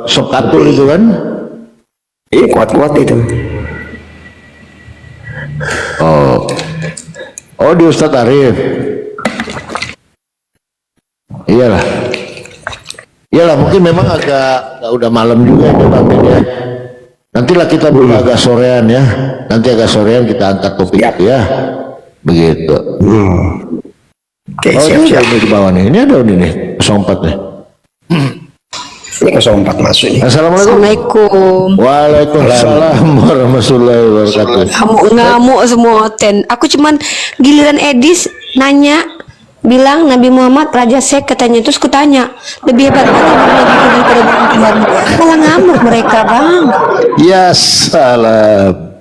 Sokatul itu kan. Iya kuat-kuat itu. Oh di Ustadz Arif. Iyalah mungkin memang agak udah malam juga ya Bang Ben ya. Nantilah kita buka agak sorean ya. Nanti agak sorean kita angkat topik itu ya. Begitu. Oke, Oh, ini siap-siap. ada di bawah nih. Ini ada nih 04 nih. Ini 04 masuk nih. Assalamualaikum. Assalamualaikum. Waalaikumsalam warahmatullahi wabarakatuh. Ngamuk-ngamuk semua ten. Aku cuman giliran Edis nanya, bilang Nabi Muhammad Raja Sek katanya, terus kutanya lebih hebat mana Nabi itu daripada Tuhan. Malah ngamuk mereka, Bang. Ya salam.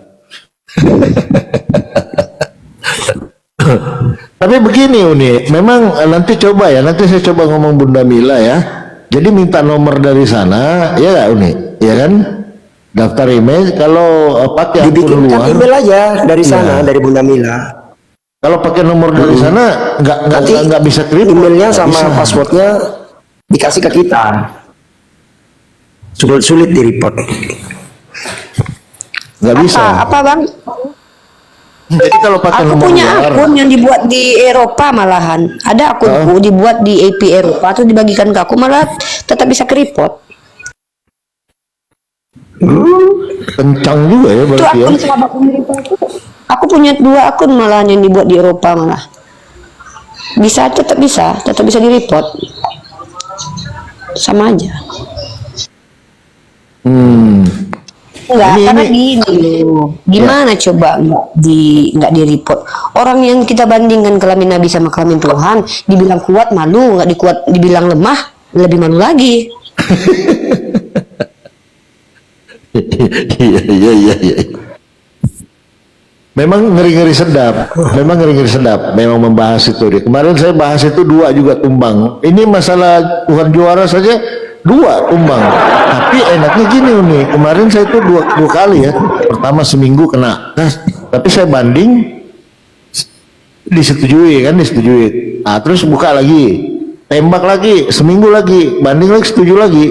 Tapi begini Uni, memang nanti coba ya, nanti saya coba ngomong Bunda Mila ya. Jadi minta nomor dari sana, ya nggak Uni, ya kan? Daftar email, kalau pakai akun Dibikinkan luar, email aja dari Iya. sana, dari Bunda Mila. kalau pakai nomor dari sana nggak bisa kirim Emailnya nggak sama bisa. passwordnya dikasih ke kita. Sulit di report. Nggak bisa. Apa Bang? Jadi kalau pakai Aku nomor punya luar, akun yang dibuat di Eropa malahan. Ada akunku dibuat di AP Eropa, terus dibagikan ke aku, malah tetap bisa ke-report. kencang juga ya Itu berarti ya. akun sahabatku di Eropa itu. Aku punya 2 akun malahan yang dibuat di Eropa malah. Tetap bisa di-report. Sama aja. Enggak, karena gini loh. Gimana coba nggak di-report? Orang yang kita bandingkan kelamin Nabi sama kelamin Tuhan, dibilang kuat malu, nggak dibilang lemah, lebih malu lagi. Iya. Memang ngeri-ngeri sedap. Memang membahas itu. Kemarin saya bahas itu 2 juga tumbang. Ini masalah Tuhan juara saja 2 tumbang. Tapi enaknya gini nih. Kemarin saya itu dua kali ya. Pertama seminggu kena. Nah, tapi saya banding disetujui. Ah, terus buka lagi, tembak lagi, seminggu lagi, banding lagi, setuju lagi.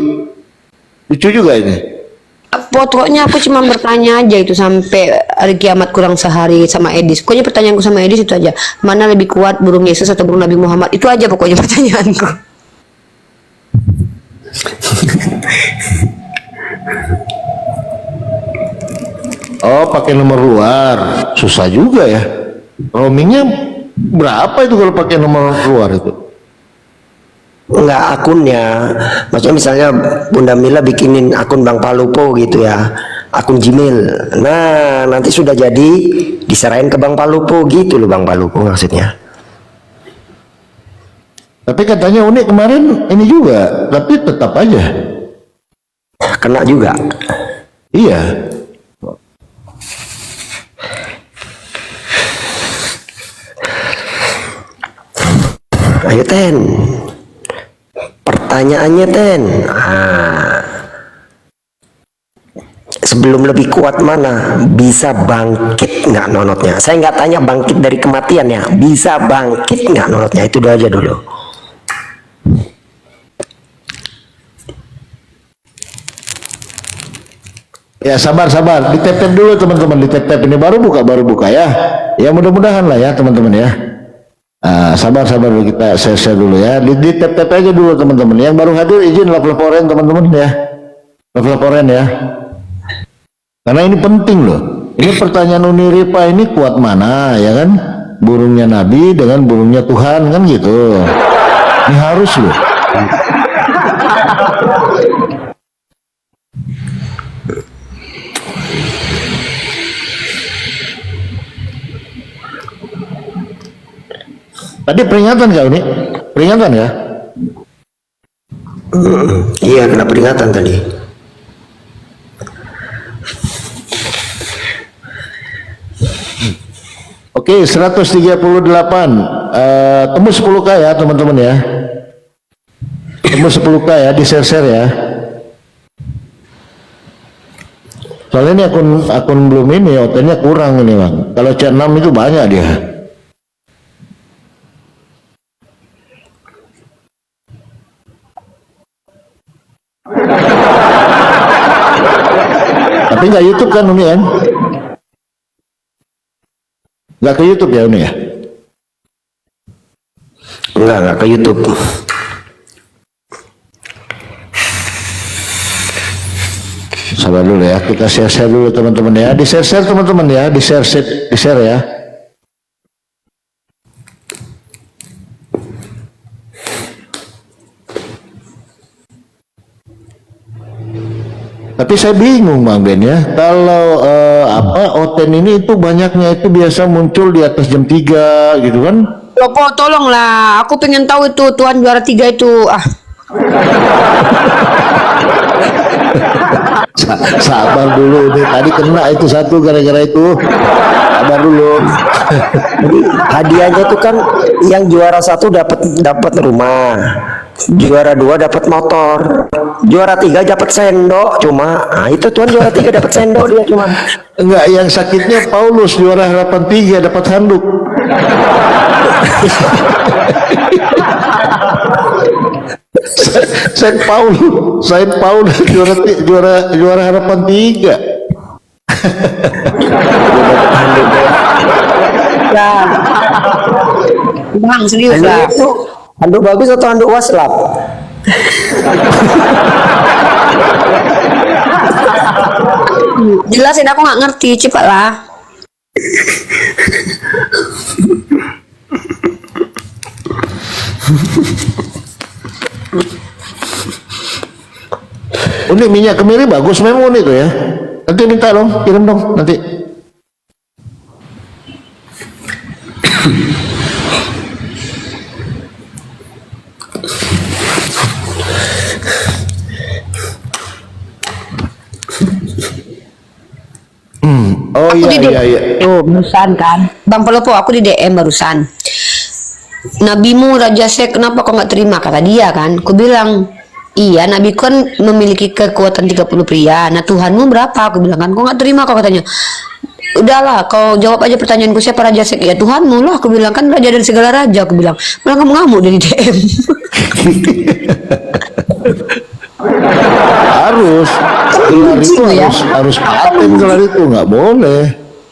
Lucu juga ini. Pokoknya aku cuma bertanya aja itu sampai hari kiamat kurang sehari sama Edis. Pokoknya pertanyaanku sama Edis itu aja. Mana lebih kuat, burung Yesus atau burung Nabi Muhammad? Itu aja pokoknya pertanyaanku. Oh, pakai nomor luar. Susah juga ya. Roamingnya berapa itu kalau pakai nomor luar itu? Enggak, akunnya. Maksudnya misalnya Bunda Mila bikinin akun Bang Palupo gitu ya, akun Gmail. Nah, nanti sudah jadi diserahin ke Bang Palupo gitu loh, Bang Palupo maksudnya. Tapi katanya unik kemarin ini juga, tapi tetap aja. Kena juga. Iya. Ayo Ten, pertanyaannya Ten. Sebelum lebih kuat mana, bisa bangkit nggak nonotnya? Saya nggak tanya bangkit dari kematian ya, bisa bangkit nggak nonotnya? Itu aja dulu. Ya sabar, ditep-tep dulu teman-teman, ditep-tep ini baru buka ya. Ya mudah-mudahan lah ya teman-teman ya. Sabar dulu, kita share dulu ya. Ditep-tep aja dulu teman-teman. Yang baru hadir izin laporan teman-teman ya. Laporan ya. Karena ini penting loh. Ini pertanyaan Uni Ripa ini kuat mana ya kan? Burungnya Nabi dengan burungnya Tuhan kan gitu. Ini harus loh. Tadi peringatan kau nih? Peringatan ya? Iya, kena peringatan tadi. Oke, 138. Tembus 10k ya teman-teman ya. Tembus 10k ya, di-share ya. Soalnya ini akun belum ini, OT-nya kurang ini bang. Kalau C6 itu banyak dia. Tapi nggak YouTube kan Uni kan? Nggak ke YouTube ya Uni ya? Enggak ke YouTube. Sabar dulu ya, kita share dulu teman-teman ya. Di-share teman-teman ya, di-share ya. Tapi saya bingung Bang Ben ya, kalau Oten ini itu banyaknya itu biasa muncul di atas jam 3 gitu kan? Lopo, tolonglah, aku pengen tahu itu Tuhan juara 3 itu. Sabar dulu nih, tadi kena itu satu gara-gara itu. Sabar dulu. Jadi hadiahnya itu kan yang juara 1 dapat rumah, juara 2 dapat motor, juara 3 dapat sendok. Cuma itu Tuhan juara 3 dapat sendok dia cuma. Enggak, yang sakitnya Paulus juara harapan 3 dapat handuk. Saint Paul juara harapan 3. Bang, serius lah. Itu handuk bagus atau handuk waslap? Jelasin, aku nggak ngerti, cepatlah. Unik minyak kemiri bagus memang itu ya. Nanti minta dong, kirim dong nanti. Oh Aku di iya. Tuh, barusan kan. Bang Pelopo, aku di DM barusan. Nabimu Raja Sek, kenapa kau nggak terima? Kata dia kan. Aku bilang, iya, Nabi kan memiliki kekuatan 30 pria. Nah, Tuhanmu berapa? Aku bilang kan, kau nggak terima kau katanya. Udahlah, kau jawab aja pertanyaanku, siapa Raja Sek? Ya Tuhanmu lah, aku bilang kan raja dari segala raja. Aku bilang, malah kamu ngamuk dari DM. Harus gelar itu ya? harus paten, gelar itu nggak boleh.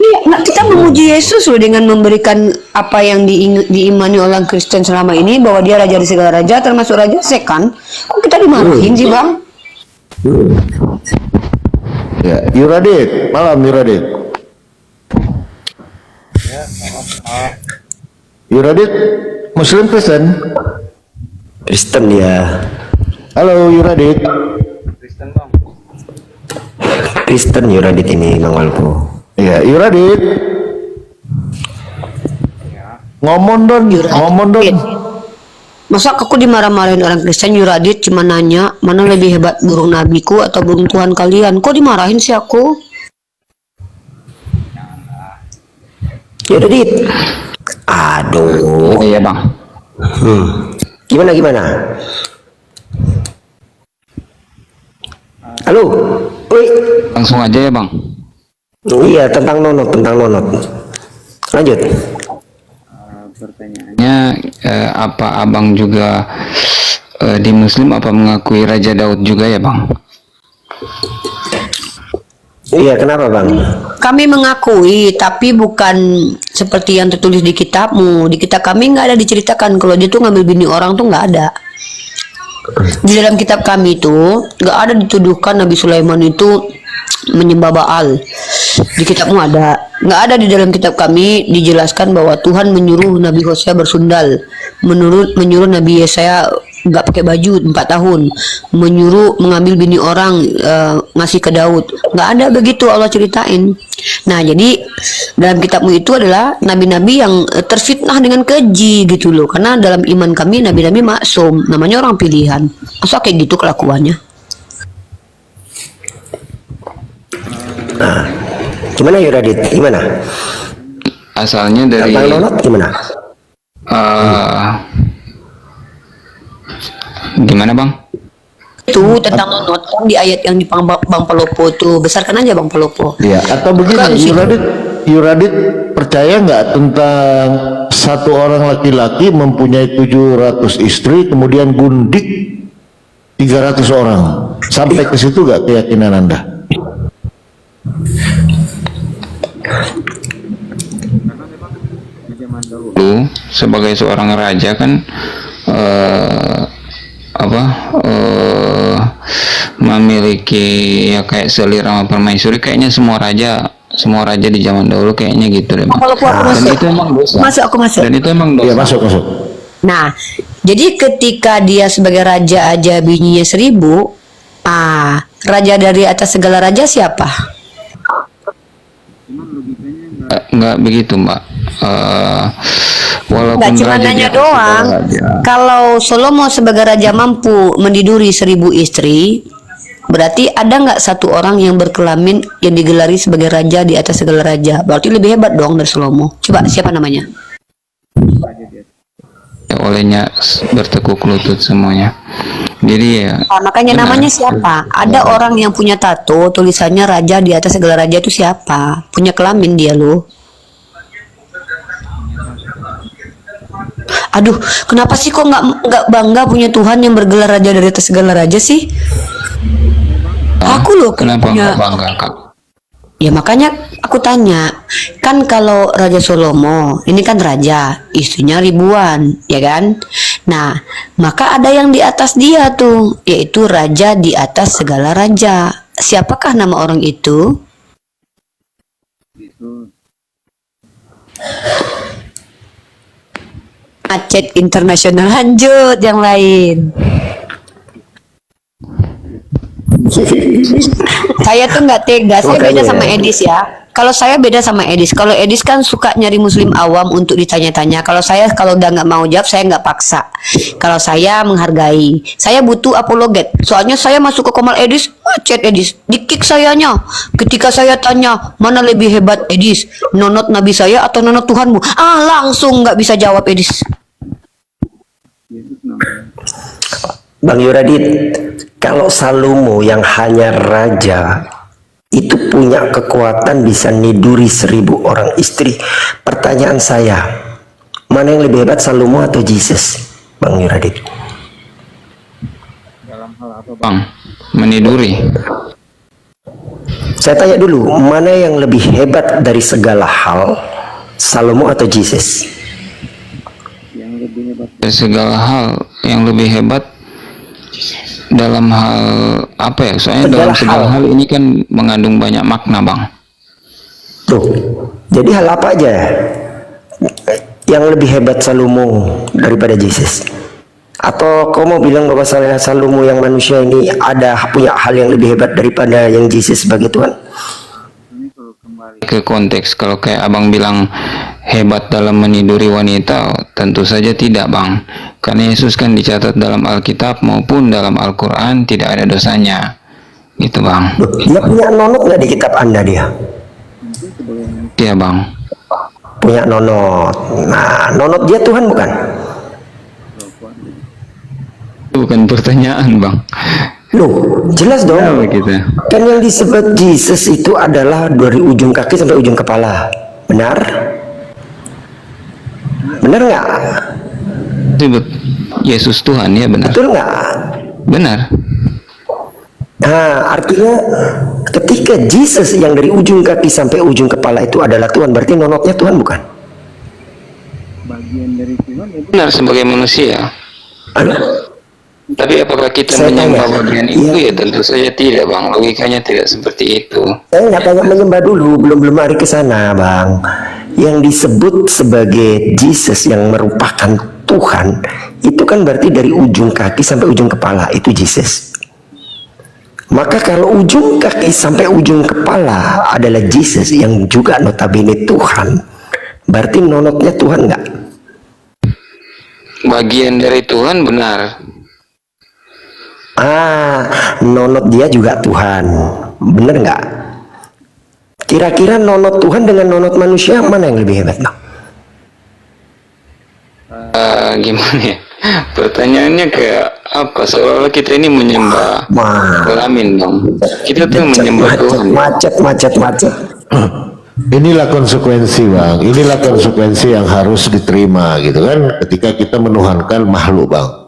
Iya, nah kita memuji Yesus loh dengan memberikan apa yang diimani orang Kristen selama ini, bahwa dia raja dari segala raja termasuk Raja Sek kan. Kok kita dimarahin sih Bang? Ya, Yuradit, malam Yuradit. Yuradit, Muslim Kristen? Kristen dia. Halo Yuradit. Kristen Yuradit ini Bang Walpo. Iya, Yuradit. Ngomong dong. Masa aku dimarah-marahin orang Kristen? Yuradit cuma nanya, mana lebih hebat, burung nabiku atau burung Tuhan kalian? Kok dimarahin sih aku? Yuradit. Aduh. Iya bang. Gimana? Halo. Woi. Langsung aja ya bang. Iya, tentang nonot. Lanjut. Pertanyaannya, apa abang juga di Muslim apa mengakui Raja Daud juga ya bang? Iya, kenapa Bang? Kami mengakui, tapi bukan seperti yang tertulis di kitabmu. Di kitab kami nggak ada diceritakan kalau dia tuh ngambil bini orang, tuh nggak ada. Di dalam kitab kami itu nggak ada dituduhkan Nabi Sulaiman itu menyembah Baal. Di kitabmu ada. Nggak ada di dalam kitab kami dijelaskan bahwa Tuhan menyuruh Nabi Hosea bersundal, menyuruh Nabi Yesaya nggak pakai baju 4 tahun, menyuruh mengambil bini orang, ngasih ke Daud. Nggak ada begitu Allah ceritain. Nah, jadi dalam kitabmu itu adalah nabi-nabi yang terfitnah dengan keji gitu loh. Karena dalam iman kami nabi-nabi maksum, namanya orang pilihan. Masa kayak gitu kelakuannya? Nah, gimana Yuradit? Gimana? Asalnya dari Tentang nonot gimana? gimana bang? Itu tentang nonot kan di ayat yang di Bang Pelopo tuh. Besarkan aja Bang Pelopo. Iya, atau begini, Yuradit percaya nggak tentang satu orang laki-laki mempunyai 700 istri, kemudian gundik 300 orang. Sampai ke situ nggak keyakinan Anda? Dulu sebagai seorang raja kan memiliki ya kayak selirama permaisuri, kayaknya semua raja di zaman dahulu kayaknya gitu deh bang. Dan itu emang dosa. Dan itu emang dosa. Iya, masuk. Nah, jadi ketika dia sebagai raja aja bininya 1000, Raja dari atas segala raja siapa? Nggak begitu, Mbak. Walaupun Nggak cuma raja di nanya atas doang. segala raja. Kalau Salomo sebagai raja mampu meniduri 1000 istri, berarti ada nggak satu orang yang berkelamin yang digelari sebagai raja di atas segala raja? Berarti lebih hebat dong dari Salomo. Coba siapa namanya? Ya, olehnya bertekuk lutut semuanya. Jadi ya. Nah, makanya benar. namanya siapa? Ada orang yang punya tato tulisannya raja di atas segala raja itu siapa? Punya kelamin dia loh. Aduh, kenapa sih kok nggak bangga punya Tuhan yang bergelar raja dari atas segala raja sih? Aku loh Kenapa punya. nggak bangga, Kak? Ya makanya aku tanya, kan kalau Raja Salomo ini kan raja, istrinya ribuan, ya kan? Nah, maka ada yang di atas dia tuh, yaitu raja di atas segala raja. Siapakah nama orang itu? Macet internasional, lanjut yang lain. Saya tuh nggak tega, saya Makanya beda sama ya. Edis ya. Kalau saya beda sama Edis. Kalau Edis kan suka nyari muslim awam untuk ditanya-tanya. Kalau saya kalau udah nggak mau jawab, saya nggak paksa. Kalau saya menghargai, saya butuh apologet. Soalnya saya masuk ke Komal Edis, macet Edis, di-kick sayanya. Ketika saya tanya mana lebih hebat Edis, nonot Nabi saya atau nonot Tuhanmu? Langsung nggak bisa jawab Edis. Bang Yuradit, kalau Salomo yang hanya raja itu punya kekuatan bisa niduri 1000 orang istri. Pertanyaan saya, mana yang lebih hebat, Salomo atau Jesus, Bang Yuradit? Bang, meniduri. Saya tanya dulu, mana yang lebih hebat dari segala hal, Salomo atau Jesus? Dari segala hal yang lebih hebat dalam hal apa ya? Soalnya dalam segala hal ini kan mengandung banyak makna, Bang. Tuh, jadi hal apa aja yang lebih hebat Salomo daripada Jesus? Atau kau mau bilang bahwa Salomo yang manusia ini ada punya hal yang lebih hebat daripada yang Jesus sebagai Tuhan? Ke konteks, kalau kayak abang bilang hebat dalam meniduri wanita, tentu saja tidak, Bang. Karena Yesus kan dicatat dalam Alkitab maupun dalam Al-Quran tidak ada dosanya, gitu, Bang. Loh, dia punya nonot nggak di kitab Anda dia? Iya, Bang. Punya nonot. Nah, nonot dia Tuhan bukan? Itu bukan pertanyaan, Bang. Loh, jelas dong. Kenapa kita? Kan yang disebut Jesus itu adalah dari ujung kaki sampai ujung kepala. Benar? Benar nggak? Disebut Yesus Tuhan, ya benar. Betul nggak? Benar. Nah, artinya ketika Jesus yang dari ujung kaki sampai ujung kepala itu adalah Tuhan, berarti nonotnya Tuhan bukan? Benar sebagai manusia. Aduh, Tapi apakah kita Saya menyembah tanya. bagian itu? Iya. Ya tentu saja tidak, Bang. Logikanya tidak seperti itu. saya nggak tanya menyembah dulu, belum hari ke sana, Bang. Yang disebut sebagai Jesus yang merupakan Tuhan, itu kan berarti dari ujung kaki sampai ujung kepala, itu Jesus. Maka kalau ujung kaki sampai ujung kepala adalah Jesus yang juga notabene Tuhan, berarti nonotnya Tuhan nggak? Bagian dari Tuhan, benar. Nonot dia juga Tuhan, bener nggak? Kira-kira nonot Tuhan dengan nonot manusia mana yang lebih hebat, Bang? Gimana ya? Pertanyaannya kayak apa? Seolah-olah kita ini menyembah kelamin, Bang. Kita tuh menyembah Tuhan. Macet. Inilah konsekuensi, Bang. Inilah konsekuensi yang harus diterima, gitu kan? Ketika kita menuhankan makhluk, Bang.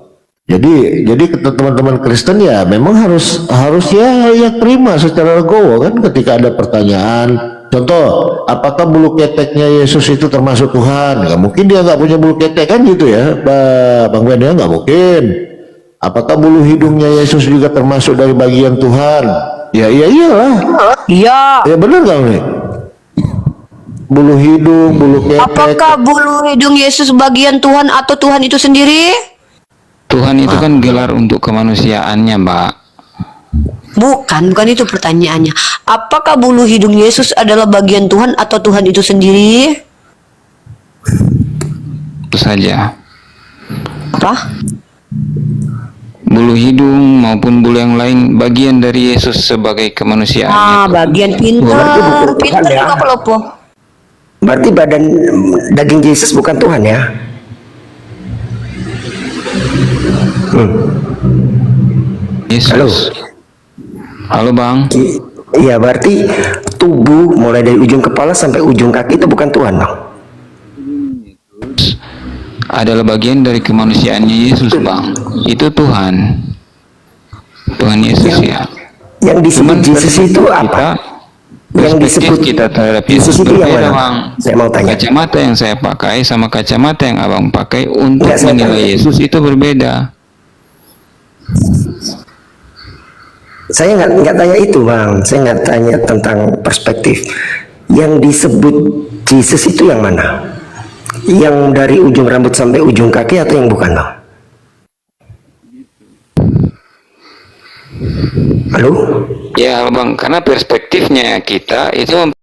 Jadi teman-teman Kristen ya memang harus ya terima secara legowo kan ketika ada pertanyaan. Contoh, apakah bulu keteknya Yesus itu termasuk Tuhan? Nggak mungkin dia nggak punya bulu ketek kan gitu ya, Bang Ben, ya nggak mungkin. Apakah bulu hidungnya Yesus juga termasuk dari bagian Tuhan? Ya iyalah. Iya. Ya benar nggak nih? Bulu hidung, bulu ketek. Apakah bulu hidung Yesus bagian Tuhan atau Tuhan itu sendiri? Tuhan itu kan gelar untuk kemanusiaannya, Mbak. Bukan itu pertanyaannya. Apakah bulu hidung Yesus adalah bagian Tuhan atau Tuhan itu sendiri? Itu saja. Apa? Bulu hidung maupun bulu yang lain bagian dari Yesus sebagai kemanusiaan. Bagian Berarti bukan pintar. Tuhan Pintar ya. juga pelopo. Berarti badan daging Yesus bukan Tuhan ya? Yesus. Halo Bang. Iya, berarti tubuh mulai dari ujung kepala sampai ujung kaki itu bukan Tuhan, Bang. Adalah bagian dari kemanusiaannya Yesus Bang. Itu Tuhan. Tuhan Yesus ya. Yang disebut Yesus itu apa? Yang Perspektif disebut kita terhadap Yesus Yesus itu yang berbeda mana? Bang. Saya mau tanya. Kacamata yang saya pakai sama kacamata yang abang pakai untuk Enggak, saya menilai tanya. Yesus itu berbeda. Saya nggak tanya itu, Bang. Saya nggak tanya tentang perspektif. Yang disebut Yesus itu yang mana? Yang dari ujung rambut sampai ujung kaki atau yang bukan, Bang? Halo? Ya halo Bang, karena perspektifnya kita itu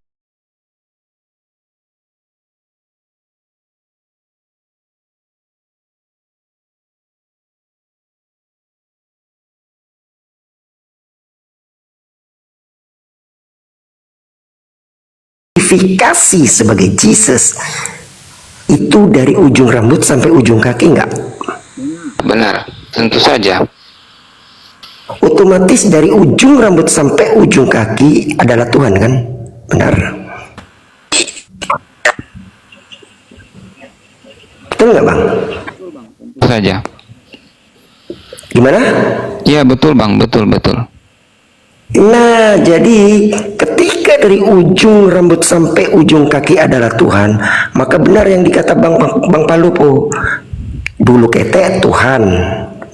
Identifikasi sebagai Jesus itu dari ujung rambut sampai ujung kaki nggak? benar, tentu saja. Otomatis dari ujung rambut sampai ujung kaki adalah Tuhan kan? Benar. Betul nggak, Bang? Tentu saja. Gimana? Ya betul Bang, betul. Nah, jadi ketika dari ujung rambut sampai ujung kaki adalah Tuhan, maka benar yang dikata Bang Palupo, bulu ketek Tuhan,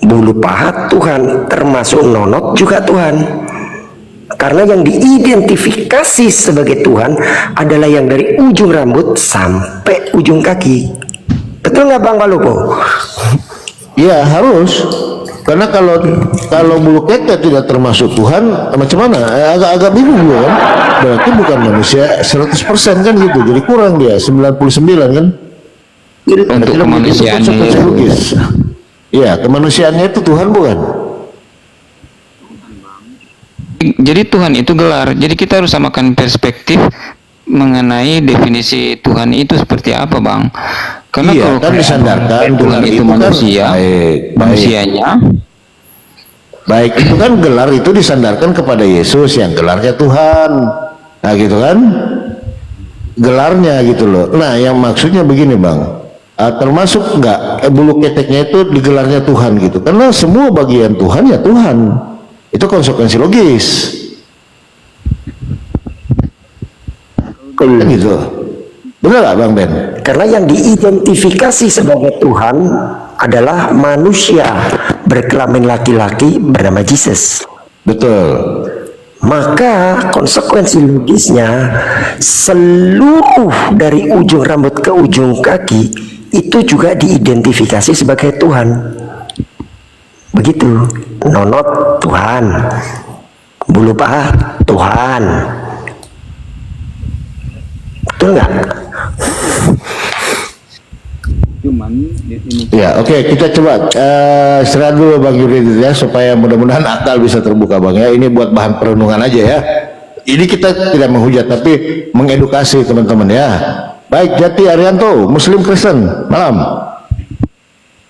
bulu paha Tuhan, termasuk nonot juga Tuhan. Karena yang diidentifikasi sebagai Tuhan adalah yang dari ujung rambut sampai ujung kaki. Betul nggak Bang Palupo? Ya harus, karena kalau bulu ketek tidak termasuk Tuhan, macam mana? Agak bingung juga kan? Berarti bukan manusia 100% kan gitu, jadi kurang dia 99 kan? Untuk kemanusiaannya logis. Iya, kemanusiaannya itu Tuhan bukan? Jadi Tuhan itu gelar. Jadi kita harus samakan perspektif mengenai definisi Tuhan itu seperti apa Bang. Karena Iya, kalau kan disandarkan Tuhan gelar itu itu kan manusia, manusianya. Baik, itu kan gelar itu disandarkan kepada Yesus yang gelarnya Tuhan. Nah gitu kan? Gelarnya gitu loh. Nah yang maksudnya begini Bang, termasuk nggak bulu keteknya itu digelarnya Tuhan gitu. Karena semua bagian Tuhan ya Tuhan. Itu konsekuensi logis. Kan gitu. Benar nggak Bang Ben? Karena yang diidentifikasi sebagai Tuhan adalah manusia berkelamin laki-laki bernama Jesus. Betul. Maka konsekuensi logisnya seluruh dari ujung rambut ke ujung kaki itu juga diidentifikasi sebagai Tuhan. Begitu. Nonot Tuhan, bulu paha Tuhan. Betul nggak? Ya, oke, kita coba istirahat dulu Bang Yuri ya, supaya mudah-mudahan akal bisa terbuka Bang ya. Ini buat bahan perenungan aja ya. Ini kita tidak menghujat tapi mengedukasi teman-teman ya. Baik, Jati Arianto, Muslim Kristen, malam.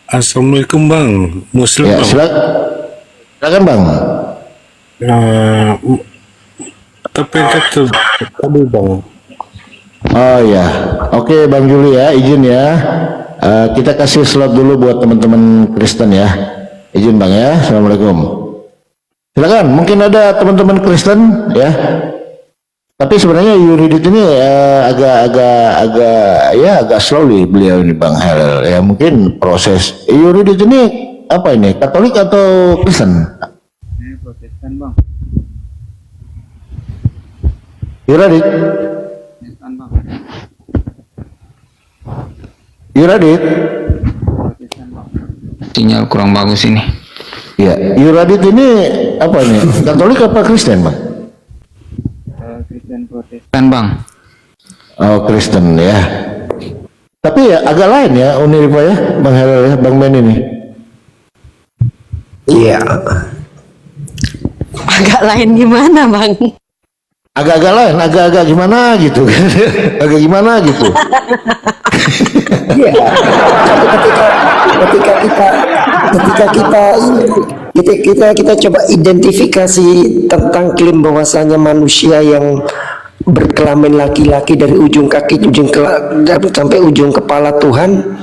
Assalamualaikum Bang, Muslim Ya, Bang. silakan Bang. Tapi tadi Bang. Oh ya, oke Bang Juli ya, izin ya. Kita kasih slot dulu buat teman-teman Kristen ya. Izin Bang ya. Assalamualaikum. Silakan, mungkin ada teman-teman Kristen ya. Tapi sebenarnya Yuridit ini agak slowly beliau ini Bang Hel. Ya mungkin proses Yuridit ini apa ini? Katolik atau Kristen? Ini Protestan Bang. Yuridit. Protestan Bang. Yuridit. Protestan Bang. Sinyal kurang bagus ini. Ya, Yuradit ini apa nih? Katolik apa Kristen, Bang? Kristen Protestan. Kan bang, Oh, Kristen ya. Tapi ya agak lain ya Uniriva ya, Bang Herel ya, Bang Ben ini. Iya. Agak lain gimana bang? Agak-agak lain, agak-agak gimana gitu. Agak gimana gitu. Iya. Ketika kita coba identifikasi tentang klaim bahwasanya manusia yang berkelamin laki-laki dari ujung kaki sampai ujung kepala Tuhan,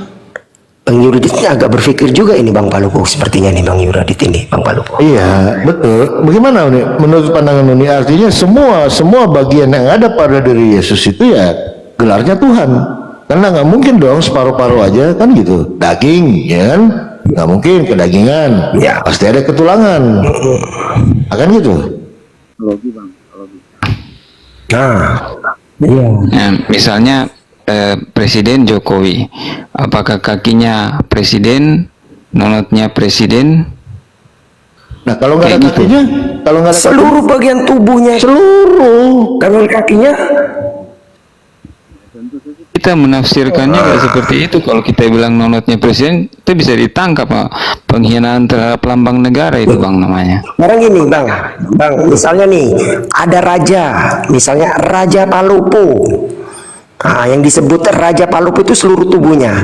Bang Yuradit ini agak berpikir juga ini Bang Palupo, sepertinya nih Bang Yuradit ini Bang Palupo. Iya, betul. Bagaimana Uni? Menurut pandangan Uni artinya semua bagian yang ada pada diri Yesus itu ya gelarnya Tuhan. Karena nggak mungkin dong separuh-paruh aja kan gitu. Daging, ya kan? Nggak mungkin kedagingan. Ya. Pasti ada ketulangan. Akan gitu. Logi bang, logi. Nah, iya. nah, misalnya Presiden Jokowi, apakah kakinya presiden, nonotnya presiden? Nah kalau nggak ada Kayak gitu. kakinya, kalau nggak ada Seluruh bagian tubuhnya, seluruh. kalau kakinya, Kita menafsirkannya nggak seperti itu. Kalau kita bilang nonotnya presiden, itu bisa ditangkap, Pak. Penghinaan terhadap lambang negara itu bang namanya. sekarang gini Bang, misalnya nih ada raja, misalnya Raja Palupo. Nah, yang disebut Raja Palupo itu seluruh tubuhnya.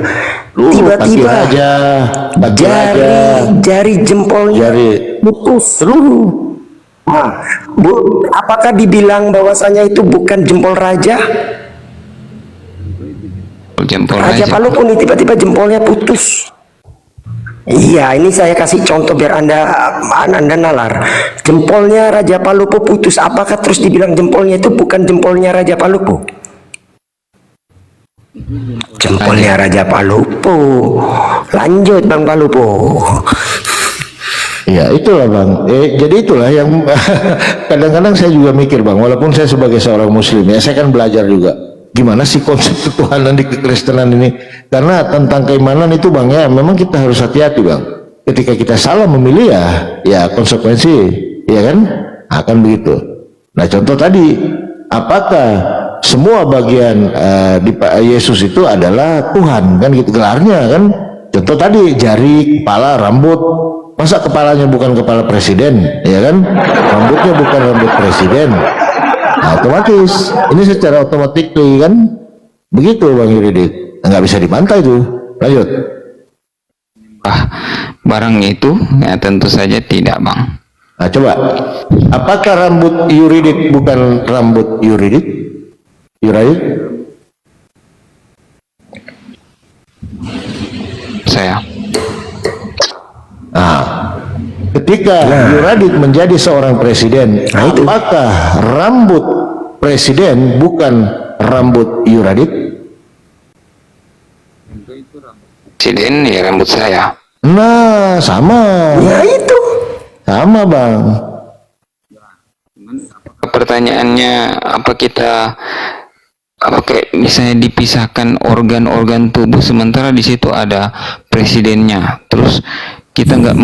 Tiba-tiba jari jempolnya putus seluruh. Nah, apakah dibilang bahwasanya itu bukan jempol raja? Jempol Raja aja. Palupo nih tiba-tiba jempolnya putus. Iya, ini saya kasih contoh biar anda nalar. Jempolnya Raja Palupo putus. Apakah terus dibilang jempolnya itu bukan jempolnya Raja Palupo? Jempolnya Raja Palupo. Lanjut Bang Palupo. Ya itulah Bang. Jadi itulah yang kadang-kadang saya juga mikir Bang. Walaupun saya sebagai seorang Muslim ya, saya kan belajar juga. Gimana sih konsep ketuhanan di kekristenan ini? Karena tentang keimanan itu Bang ya, memang kita harus hati-hati Bang. Ketika kita salah memilih ya konsekuensi, ya kan? Akan begitu. Nah contoh tadi, apakah semua bagian di Yesus itu adalah Tuhan kan gitu gelarnya kan? Contoh tadi jari, kepala, rambut. Masa kepalanya bukan kepala presiden, ya kan? Rambutnya bukan rambut presiden. Nah, otomatis ini secara otomatis kan begitu Bang Yuridit, nggak bisa dibantah itu. Lanjut. Barang itu ya tentu saja tidak bang. Nah coba, apakah rambut Yuridit bukan rambut Yuridit? Saya. Nah, ketika Yuradit menjadi seorang presiden, apakah rambut presiden bukan rambut Yuradit? Presiden ya rambut saya. Nah, sama. Ya itu. Sama Bang. Pertanyaannya apa kayak misalnya dipisahkan organ-organ tubuh sementara di situ ada presidennya, terus kita nggak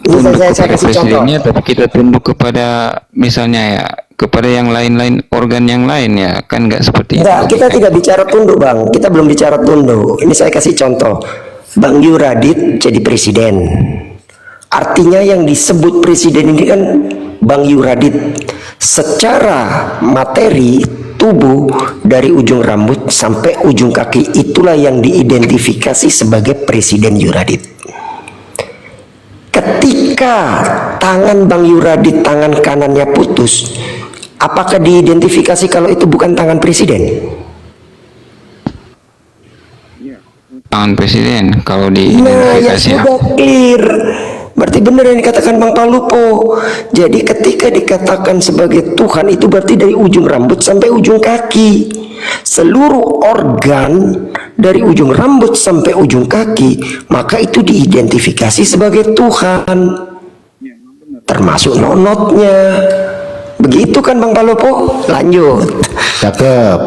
tunduk kepada presidennya tapi kita tunduk kepada misalnya ya kepada yang lain-lain organ yang lain ya kan nggak seperti itu. Kita tidak bicara tunduk Bang, kita belum bicara tunduk. Ini saya kasih contoh. Bang Yuradit jadi presiden. Artinya yang disebut presiden ini kan Bang Yuradit. Secara materi tubuh dari ujung rambut sampai ujung kaki itulah yang diidentifikasi sebagai presiden Yuradit. Ketika tangan Bang Yuradit tangan kanannya putus, apakah diidentifikasi kalau itu bukan tangan presiden? Tangan presiden kalau Nah, ya diidentifikasi sudah clear. Berarti benar yang dikatakan Bang Palupo. Jadi ketika dikatakan sebagai Tuhan itu berarti dari ujung rambut sampai ujung kaki. Seluruh organ dari ujung rambut sampai ujung kaki, maka itu diidentifikasi sebagai Tuhan. Termasuk nonotnya. Begitu kan Bang Palupo? Lanjut. Cakep.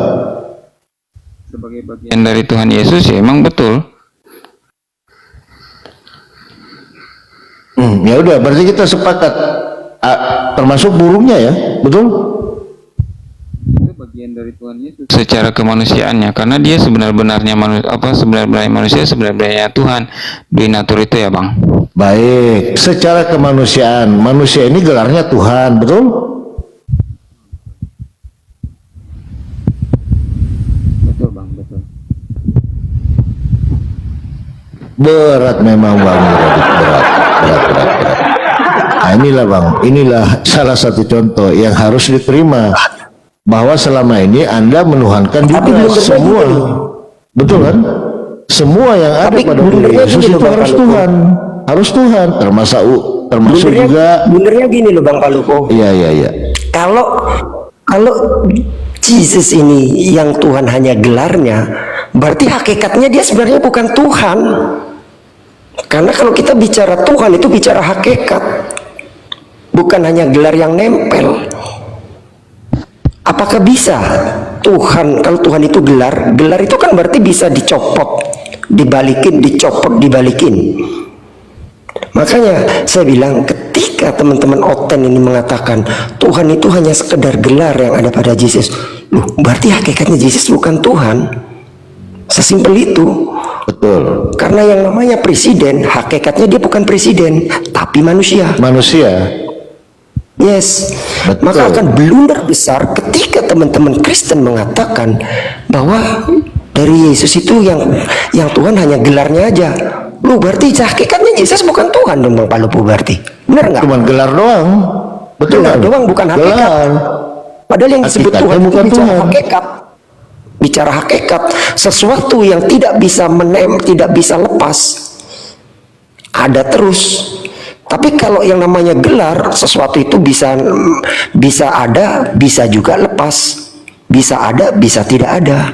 Sebagai bagian yang dari Tuhan Yesus ya emang betul. Ya udah, berarti kita sepakat, termasuk burungnya ya, betul? Itu bagian dari Tuhan Yesus. Secara kemanusiaannya, karena dia sebenar-benarnya sebenar-benarnya manusia, sebenar-benarnya Tuhan di natur itu ya bang. Baik, secara kemanusiaan, manusia ini gelarnya Tuhan, betul? Betul bang, betul. Berat memang bang, berat. Nah inilah bang, inilah salah satu contoh yang harus diterima, bahwa selama ini Anda menuhankan juga semua, betul kan? Semua yang ada pada diri Yesus itu harus Tuhan, termasuk juga. Benernya gini loh Bang Palupo. Iya. Kalau Jesus ini yang Tuhan hanya gelarnya, berarti hakikatnya dia sebenarnya bukan Tuhan. Karena kalau kita bicara Tuhan itu bicara hakikat, bukan hanya gelar yang nempel. Apakah bisa Tuhan, kalau Tuhan itu gelar itu kan berarti bisa dicopot, dibalikin, dicopot, dibalikin. Makanya saya bilang, ketika teman-teman Oten ini mengatakan Tuhan itu hanya sekedar gelar yang ada pada Yesus, loh, berarti hakikatnya Yesus bukan Tuhan. Sesimpel itu. Betul. Karena yang namanya presiden, hakikatnya dia bukan presiden, tapi manusia. Yes. Betul. Maka akan blunder besar ketika teman-teman Kristen mengatakan bahwa dari Yesus itu yang Tuhan hanya gelarnya aja. Lu berarti hakikatnya Yesus bukan Tuhan dong Bang Palupo, berarti benar nggak? Cuman gelar doang. Betul Gelar kan? doang, bukan hakikat. Gelar. Padahal yang disebut Hakikatnya Tuhan itu bukan bicara Tuhan. hakikat. Bicara hakikat, sesuatu yang tidak bisa tidak bisa lepas, ada terus. Tapi kalau yang namanya gelar, sesuatu itu bisa ada, bisa juga lepas, bisa ada, bisa tidak ada.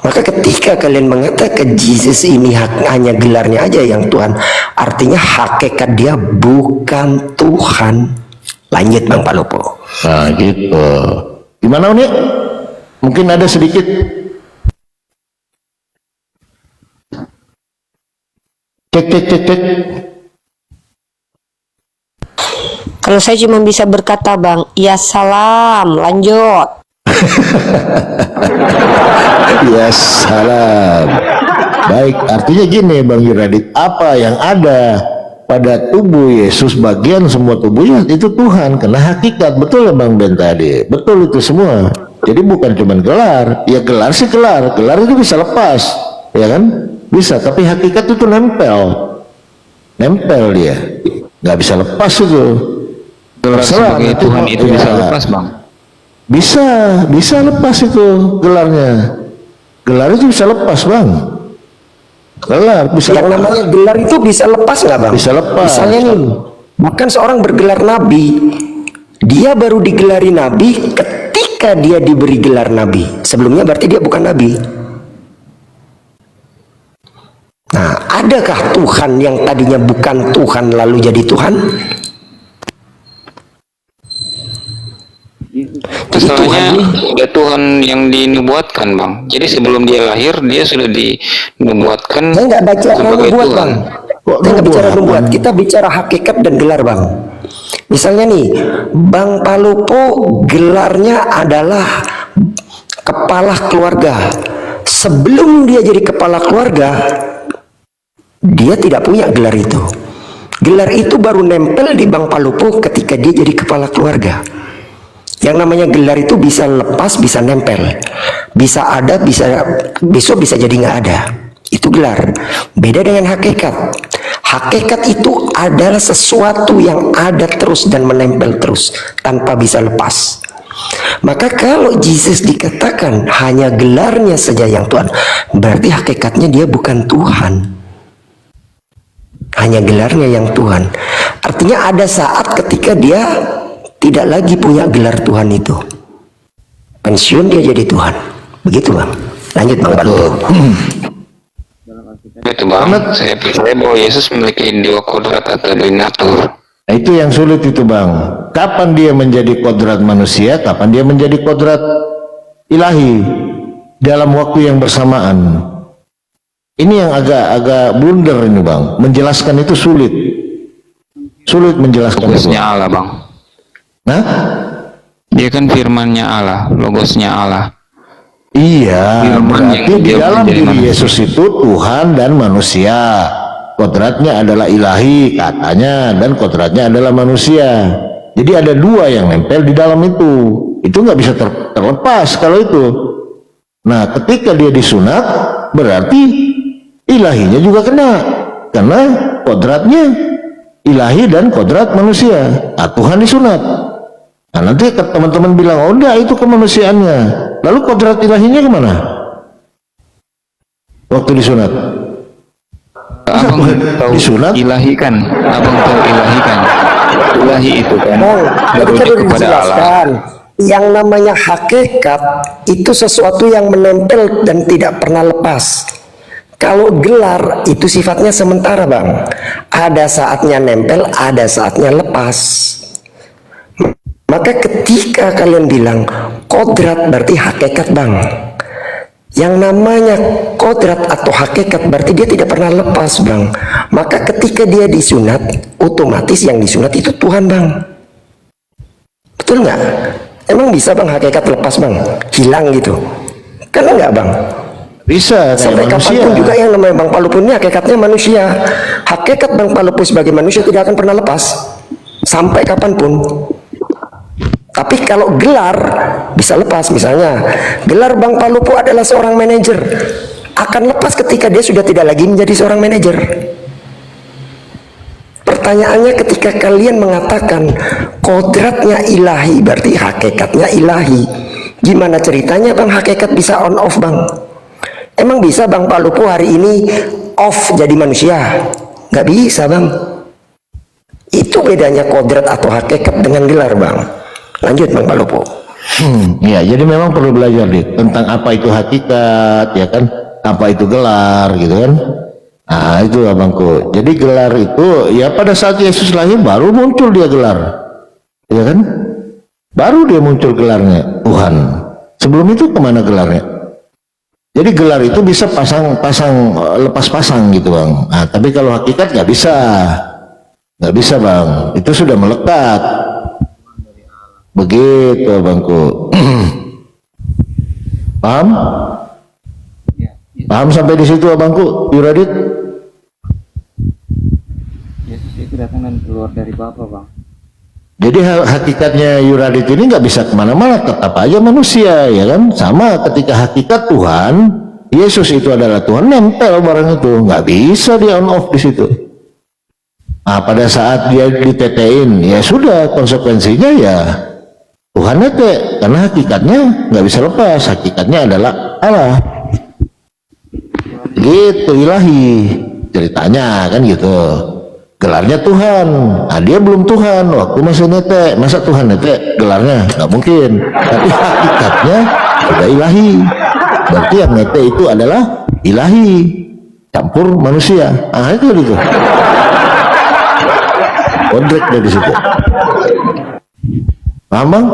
Maka ketika kalian mengatakan Jesus ini hanya gelarnya aja yang Tuhan, artinya hakikat dia bukan Tuhan. Lanjut Bang Palupo. Nah gitu. Gimana Uni? Mungkin ada sedikit. Cek. Kalau saya cuma bisa berkata bang, ya salam, lanjut. Ya salam. Baik, artinya gini Bang Yuradit, apa yang ada pada tubuh Yesus, bagian semua tubuhnya itu Tuhan, karena hakikat. Betul ya Bang Ben tadi, betul itu semua. Jadi bukan cuma gelar, ya gelar sih gelar itu bisa lepas, ya kan? Bisa, tapi hakikat itu nempel dia, nggak bisa lepas itu. Gelar sebagai Tuhan itu ya, bisa lepas bang? Bisa lepas itu gelarnya. Gelar itu bisa lepas Bang. Gelar bisa. Yang namanya gelar itu bisa lepas nggak Bang? Bisa lepas. Misalnya nih, bahkan seorang bergelar nabi, dia baru digelari nabi ketika dia diberi gelar nabi. Sebelumnya berarti dia bukan nabi. Nah, adakah Tuhan yang tadinya bukan Tuhan lalu jadi Tuhan? Masalahnya udah Tuhan yang dinubuatkan bang. Jadi sebelum dia lahir dia sudah dinubuatkan. Saya nggak baca nubuat Bang. Saya nggak bicara nubuat. Kita bicara hakikat dan gelar Bang. Misalnya nih, Bang Palupo gelarnya adalah kepala keluarga. Sebelum dia jadi kepala keluarga, dia tidak punya gelar itu. Gelar itu baru nempel di Bang Palupo ketika dia jadi kepala keluarga. Yang namanya gelar itu bisa lepas, bisa nempel, bisa ada, bisa besok bisa jadi nggak ada. Itu gelar. Beda dengan hakikat. Hakikat itu adalah sesuatu yang ada terus dan menempel terus tanpa bisa lepas. Maka kalau Yesus dikatakan hanya gelarnya saja yang Tuhan, berarti hakikatnya dia bukan Tuhan. Hanya gelarnya yang Tuhan. Artinya ada saat ketika dia tidak lagi punya gelar Tuhan itu. Pensiun dia jadi Tuhan. Begitu Bang. Lanjut Bang Palupo. Itu bang, saya percaya bahwa Yesus memiliki dua kodrat atau dua natur. Nah itu yang sulit itu Bang. Kapan dia menjadi kodrat manusia, kapan dia menjadi kodrat ilahi dalam waktu yang bersamaan. Ini yang agak blunder ini Bang. Menjelaskan itu sulit. Sulit menjelaskan itu. Logosnya Allah, Bang. Nah, Dia kan firmannya Allah, logosnya Allah. iya, Firman berarti yang di dia dalam menjadi diri manusia. Yesus itu Tuhan dan manusia. Kodratnya adalah ilahi katanya, dan kodratnya adalah manusia. Jadi ada dua yang nempel di dalam itu. Itu nggak bisa terlepas kalau itu. Nah, ketika dia disunat, berarti ilahinya juga kena. Karena kodratnya ilahi dan kodrat manusia. Nah, Tuhan disunat. Nah, nanti teman-teman bilang, oh enggak, itu kemanusiaannya. Lalu kodrat ilahinya kemana? Waktu disunat. Abang tahu disunat? ilahi kan? Abang tahu ilahi kan? Ilahi itu kan Bang, tadi kan merujuk udah kepada Allah. dijelaskan. Yang namanya hakikat itu sesuatu yang menempel dan tidak pernah lepas. Kalau gelar itu sifatnya sementara, Bang. Ada saatnya nempel, ada saatnya lepas. Maka ketika kalian bilang kodrat berarti hakikat, Bang. Yang namanya kodrat atau hakikat berarti dia tidak pernah lepas, Bang. Maka ketika dia disunat, otomatis yang disunat itu Tuhan, Bang. Betul nggak? Emang bisa, Bang, hakikat lepas, Bang? Hilang gitu? Kan enggak, Bang? Bisa, Sampai kapanpun juga yang namanya Bang Palupun ini hakikatnya manusia. Hakikat Bang Palupun sebagai manusia tidak akan pernah lepas sampai kapanpun. Tapi kalau gelar bisa lepas. Misalnya gelar Bang Palupu adalah seorang manajer, akan lepas ketika dia sudah tidak lagi menjadi seorang manajer. Pertanyaannya, ketika kalian mengatakan kodratnya ilahi berarti hakikatnya ilahi, gimana ceritanya Bang hakikat bisa on off, Bang? Emang bisa Bang Palupu hari ini off jadi manusia? Nggak bisa, Bang. Itu bedanya kodrat atau hakikat dengan gelar, Bang. Lanjut, Bang Palupu. Ya, jadi memang perlu belajar tentang apa itu hakikat, ya kan? Apa itu gelar, gitu kan? Nah, itu abangku. Jadi gelar itu, ya pada saat Yesus lahir baru muncul dia gelar, ya kan? Baru dia muncul gelarnya Tuhan. Sebelum itu kemana gelarnya? Jadi gelar itu bisa pasang-pasang, lepas-pasang gitu, Bang. Nah, tapi kalau hakikat nggak bisa, Bang. Itu sudah melekat. Begitu, Bangku. Paham? Paham sampai di situ, Abangku? Yuradit? Yesus itu datang dan keluar dari Bapa, Bang. Jadi hakikatnya Yuradit ini nggak bisa kemana-mana, tetap aja manusia, ya kan? Sama ketika hakikat Tuhan, Yesus itu adalah Tuhan, nempel barang itu, nggak bisa dia on off di situ. Nah, pada saat dia ditetein, ya sudah, konsekuensinya ya Tuhan nete, karena hakikatnya nggak bisa lepas, hakikatnya adalah Allah. Gitu, ilahi ceritanya kan gitu. Gelarnya Tuhan, nah dia belum Tuhan waktu masih nete. Masa Tuhan nete gelarnya? Nggak mungkin. Tapi hakikatnya sudah ilahi. Berarti yang nete itu adalah ilahi campur manusia. Ah, itu gitu. Kodrat dari situ. Paham, Bang?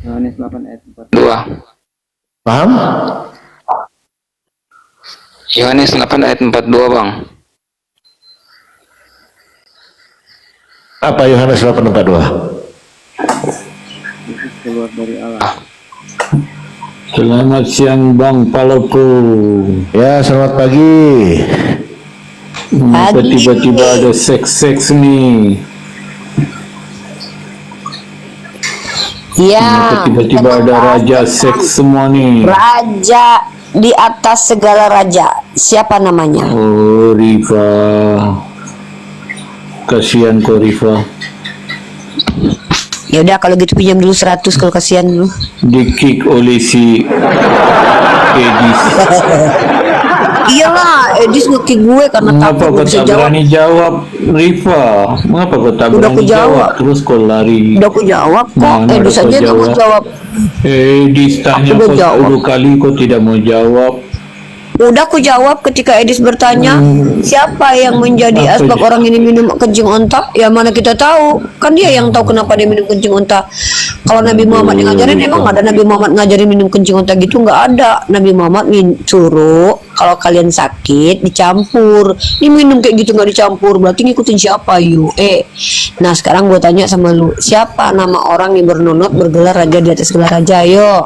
Yohanes 8 ayat 4. 2. Paham? Yohanes 8 ayat 42, Bang. Apa Yohanes 8:42? Yesus keluar dari Allah. Selamat siang Bang Palupu. Ya, selamat pagi. Kenapa tiba-tiba ada seks nih? Ya, Tiba-tiba ada raja seks semua nih. raja di atas segala raja. Siapa namanya? Oh, Riva. Kasihan kok Riva. Ya udah, kalau gitu pinjam dulu 100 kalau kasihan dulu. Di-kick oleh si Edis. Iyalah, Edis nge-kick gue karena Mengapa takut kau gue bisa tak jawab. berani jawab, Riva? Mengapa kau tak Udah berani aku jawab. jawab? Terus kau lari. Udah aku jawab kok, Mana Edis udah aja kau gak mau jawab. Edis tanya Aku udah kau jawab. 10 kali kau tidak mau jawab. Udah aku jawab ketika Edis bertanya, siapa yang menjadi asbab orang ini minum kencing unta? Ya mana kita tahu? Kan dia yang tahu kenapa dia minum kencing unta. Kalau Nabi Muhammad yang ngajarin, emang ada Nabi Muhammad ngajarin minum kencing unta gitu? Nggak ada. Nabi Muhammad suruh kalau kalian sakit dicampur. Ini minum kayak gitu nggak dicampur, berarti ngikutin siapa yuk? Nah sekarang gue tanya sama lu, siapa nama orang yang bernonot bergelar raja di atas gelar raja? Yo.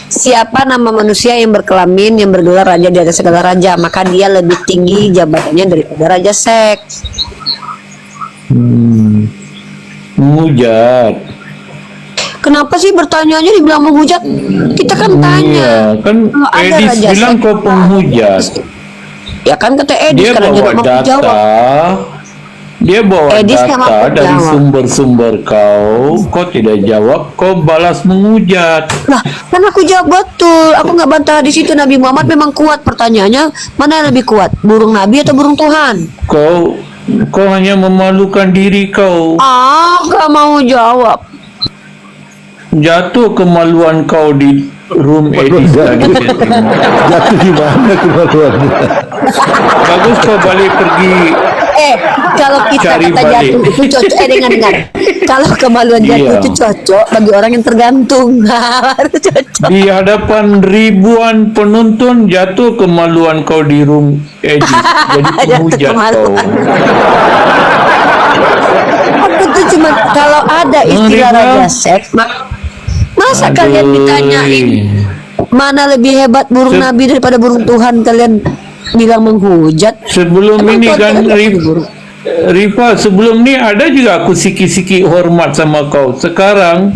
Siapa nama manusia yang berkelamin yang bergelar raja di atas segala raja, maka dia lebih tinggi jabatannya daripada raja seks. Menghujat. Kenapa sih bertanya-nya dibilang menghujat? Kita kan tanya. Iya, kan kalau ada Edis raja bilang seks, kau penghujat. ya kan kata Edis Dia karena dia bawa nggak mampu data. jawab. Dia bawa Edis nggak data mampu dari jawab. sumber-sumber kau tidak jawab, kau balas menghujat. Lah, kan aku jawab betul. Aku nggak bantah di situ. Nabi Muhammad memang kuat. Pertanyaannya, mana yang lebih kuat? Burung Nabi atau burung Tuhan? Kau hanya memalukan diri kau. Nggak mau jawab. Jatuh kemaluan kau di room Edis tadi. Jatuh di mana kemaluannya? Bagus kau balik pergi. Kalau kita Cari kata balik. jatuh itu cocok. Dengar. Kalau kemaluan jatuh Iya. itu cocok bagi orang yang tergantung. Itu cocok. Di hadapan ribuan penonton jatuh kemaluan kau di room Edis. Jadi penghujat kau. kemaluan. Aku tuh cuma kalau ada istilah Riba. raja seks, masa kalian ditanyain mana lebih hebat burung Sep- Nabi daripada burung Tuhan, kalian bilang menghujat? Sebelum Emang ini kau kan tahu Rifa, sebelum ini ada juga aku siki-siki hormat sama kau. Sekarang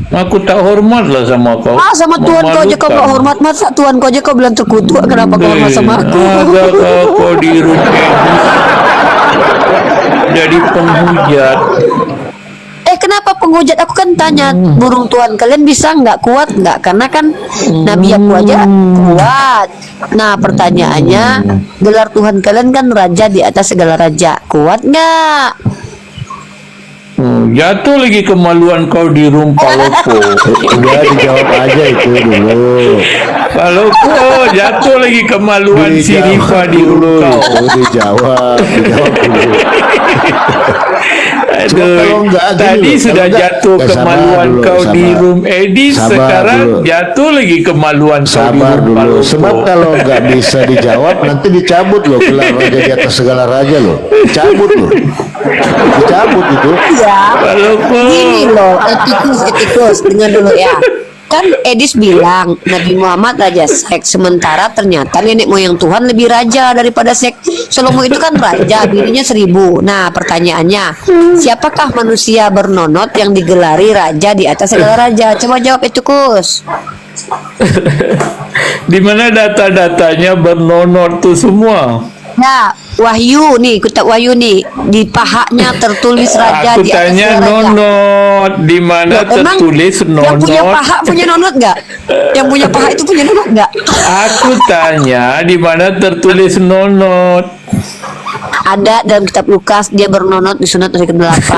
aku tak hormat lah sama kau. sama Tuhan kau aja kau gak Memalukan. hormat, masa Tuhan kau aja kau bilang terkutuk, kenapa kau hormat sama aku? Ada kau di room Edis jadi penghujat. Kenapa penghujat? Aku kan tanya burung Tuhan kalian bisa nggak, kuat nggak? Karena kan Nabi aku aja kuat. Nah pertanyaannya, gelar Tuhan kalian kan raja di atas segala raja, kuat nggak? Jatuh lagi kemaluan kau di room Palopo. Udah dijawab aja itu dulu. Palopo jatuh lagi kemaluan si Rifa di room kau. Dijawab dulu. Cuma kalau Aduh, enggak, gini tadi loh, sudah kalau enggak, jatuh sabar kemaluan dulu, kau di sabar. room Edis, Sabar sekarang dulu. jatuh lagi kemaluan kau di Sabar room dulu, Palopo. sebab kalau nggak bisa dijawab nanti dicabut loh gelar raja di atas segala raja loh, dicabut loh, dicabut itu. Ya, Palopo. gini loh, etikus, dengar dulu ya. Kan Edis bilang Nabi Muhammad raja seks, sementara ternyata nenek moyang Tuhan lebih raja daripada seks. Salomo itu kan raja, bininya 1000. Nah pertanyaannya, siapakah manusia bernonot yang digelari raja di atas segala raja? Coba jawab etikus. Di mana data-datanya bernonot tuh semua? Ya, Wahyu nih, kitab Wahyu nih, di pahanya tertulis raja Aku di atas tanya segala raja. nonot, di mana Loh, emang tertulis yang punya nonot? paha punya nonot nggak? Yang punya paha itu punya nonot nggak? Aku tanya di mana tertulis nonot? Ada dalam kitab Lukas, dia bernonot di sunat hari ke-8.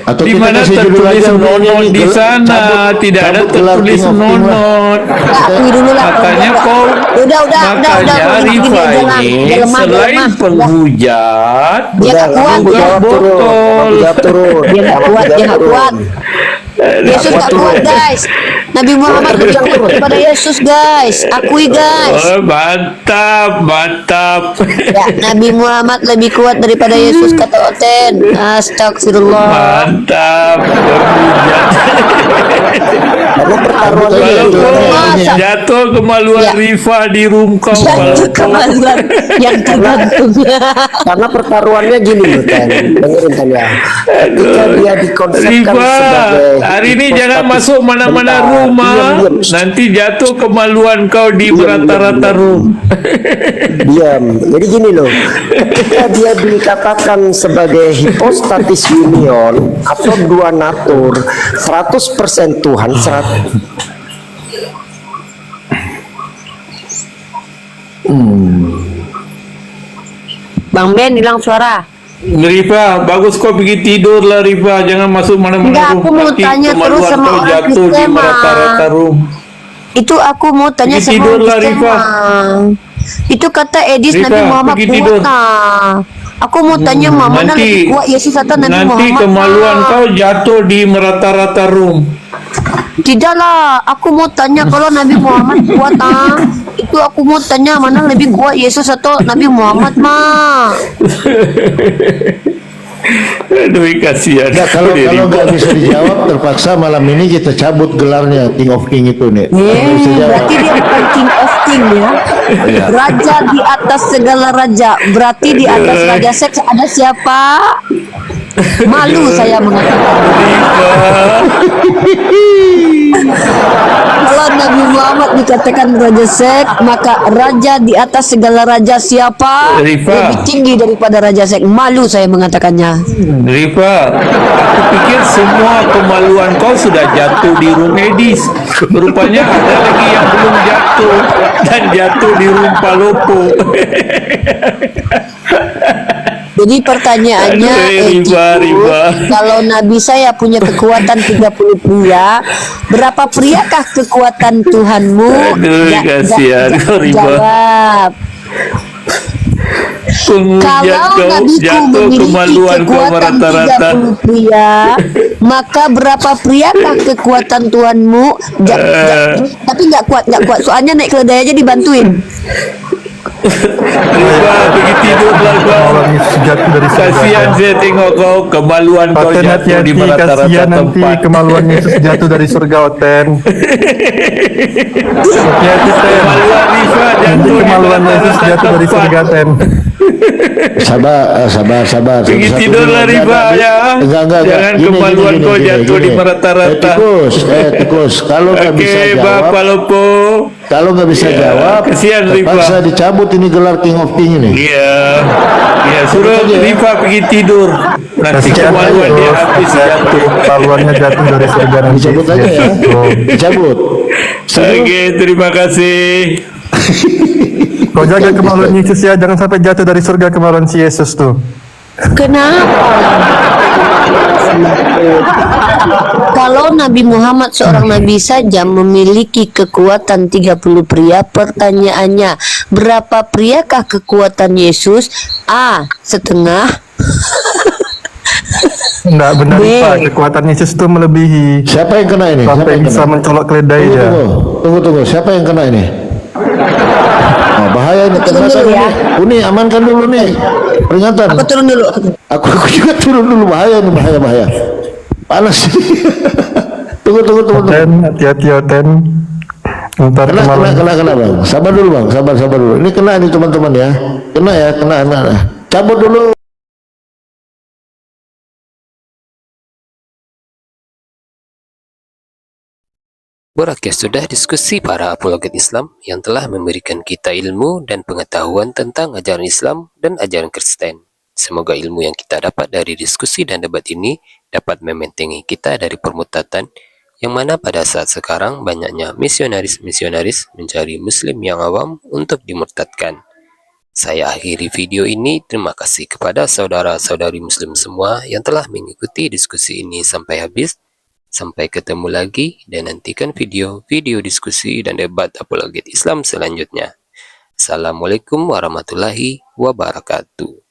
Atau Di kita mana kasih judul tertulis aja udah nonot ini, di gel- sana? cabut- Tidak ada cabut gelar tertulis King of King lah. nonot. Akui dulu lah. Makanya kau, udah, makanya gini Rifa aja lah. ini Dia lemah, selain lemah. penghujat, Dia nggak kuat, juga botol. Jawab turun. Dia nggak kuat, dia nggak kuat. Yesus nggak kuat guys. Nabi Muhammad berjuang kepada Yesus guys. Akui guys. Oh, mantap, mantap. Ya, Nabi Muhammad lebih kuat daripada Yesus kata Oten. Astagfirullah. Mantap, penghujat. Karena pertaruhan ini Walaupun Masa? jatuh kemaluan Ya. Rifa di room kau. Jatuh walaupun- kemaluan yang tergantung. karena pertaruhannya gini loh Tan. Dengerin Tan ya. Ketika dia dikonsepkan Rifa, sebagai hari ini jangan hipostatis- masuk mana-mana Bentar, rumah. diam. Nanti jatuh kemaluan kau di Diam, rata-rata diam. room. Diam. Jadi gini loh, ketika dia dikatakan sebagai hipostatis union atau dua natur, 100% Tuhan, 100 Bang Ben hilang suara. Rifa, bagus kau pergi tidur lah Rifa, jangan masuk mana-mana Enggak, aku mau Nanti tanya terus kemaluan sama kau orang jatuh di Kristen, Ma. rata-rata room. Itu aku mau tanya Pergi sama tidur orang lah, Kristen, Rifa. Ma. Itu kata Edis Rifa, Nabi Muhammad pergi kuat, tidur. nah. Aku mau tanya Ma, mana lebih kuat Yesus atau Nabi nanti Muhammad, kemaluan Ma? kau jatuh di rata-rata room. Tidaklah, aku mau tanya kalau Nabi Muhammad kuat, itu aku mau tanya mana lebih kuat Yesus atau Nabi Muhammad, Ma? Aduh, kasihan. Nah, kalau nggak bisa dijawab, terpaksa malam ini kita cabut gelarnya King of King itu nih. Nggak bisa jawab. Berarti dia bukan King of King ya. Raja di atas segala raja. Berarti di atas raja seks ada siapa? Malu saya mengatakan. Kalau Nabi Muhammad dikatakan raja seks, maka raja di atas segala raja siapa? Rifa. Lebih tinggi daripada raja seks. Malu saya mengatakannya. Rifa, aku pikir semua kemaluan kau sudah jatuh di room Edis. Rupanya ada lagi yang belum jatuh dan jatuh di room Palopo. Jadi pertanyaannya, Aduh, Rifa. kalau Nabi saya punya kekuatan 30 pria, berapa priakah kekuatan Tuhanmu? Aduh, kasihan kau, Rifa. Jawab. Kalau Nabiku jatuh memiliki kemaluan kau kekuatan merata-rata. 30 pria, maka berapa priakah kekuatan Tuhanmu? Tapi nggak kuat. Soalnya naik keledai aja dibantuin. Rifa, pergi tidur lah kau. Kasihan saya tengok kau, kemaluan kau Oten, jatuh di hati-hati, rata-rata kasihan nanti tempat. kemaluan Yesus jatuh dari surga, Oten. Hati-hati, Ten. Kemaluan Rifa Nanti jatuh di kemaluan Yesus rata-rata jatuh dari tempat. surga, Ten. Sabar. Pergi Satu-satu tidurlah, dulu. Rifa, ya. Enggak. Jangan kemaluan kau jatuh di rata-rata. Tikus. Kalau nggak bisa Oke, jawab, Bapak Lopo. kalau nggak bisa Ya, jawab, kesian, Rifa. terpaksa dicabut ini gelar King of King ini. Iya, suruh Rifa pergi tidur. Nanti Kasihan kemaluan dia Yesus, habis jatuh. kemaluannya jatuh dari surga nanti. Dicabut aja ya. Dicabut. Oke, terima kasih. Kau jaga kemaluan Yesus ya, jangan sampai jatuh dari surga kemaluan si Yesus tuh. Kenapa? Kalau Nabi Muhammad seorang nabi saja memiliki kekuatan 30 pria, pertanyaannya, berapa priakah kekuatan Yesus? A. Setengah. Enggak benar, B. Pak. Kekuatan Yesus itu melebihi. Siapa yang kena ini? Siapa Sampai yang bisa kena? mencolok keledai ya. Tunggu. Siapa yang kena ini? Oh, bahaya ini. Turun dulu ya. Uni, amankan dulu nih. Peringatan. Aku turun dulu. Aku juga turun dulu. Bahaya ini, bahaya. Panas. Tunggu. Oten, hati-hati, Oten. Ntar kemaluan. Kena bang. Sabar dulu bang. Sabar dulu. Ini kena nih teman-teman ya. Kena. Cabut dulu. Berakhir sudah diskusi para apologet Islam yang telah memberikan kita ilmu dan pengetahuan tentang ajaran Islam dan ajaran Kristen. Semoga ilmu yang kita dapat dari diskusi dan debat ini dapat membentengi kita dari permutatan yang mana pada saat sekarang banyaknya misionaris-misionaris mencari muslim yang awam untuk dimurtadkan. Saya akhiri video ini. Terima kasih kepada saudara-saudari muslim semua yang telah mengikuti diskusi ini sampai habis. Sampai ketemu lagi dan nantikan video-video diskusi dan debat apologet Islam selanjutnya. Assalamualaikum warahmatullahi wabarakatuh.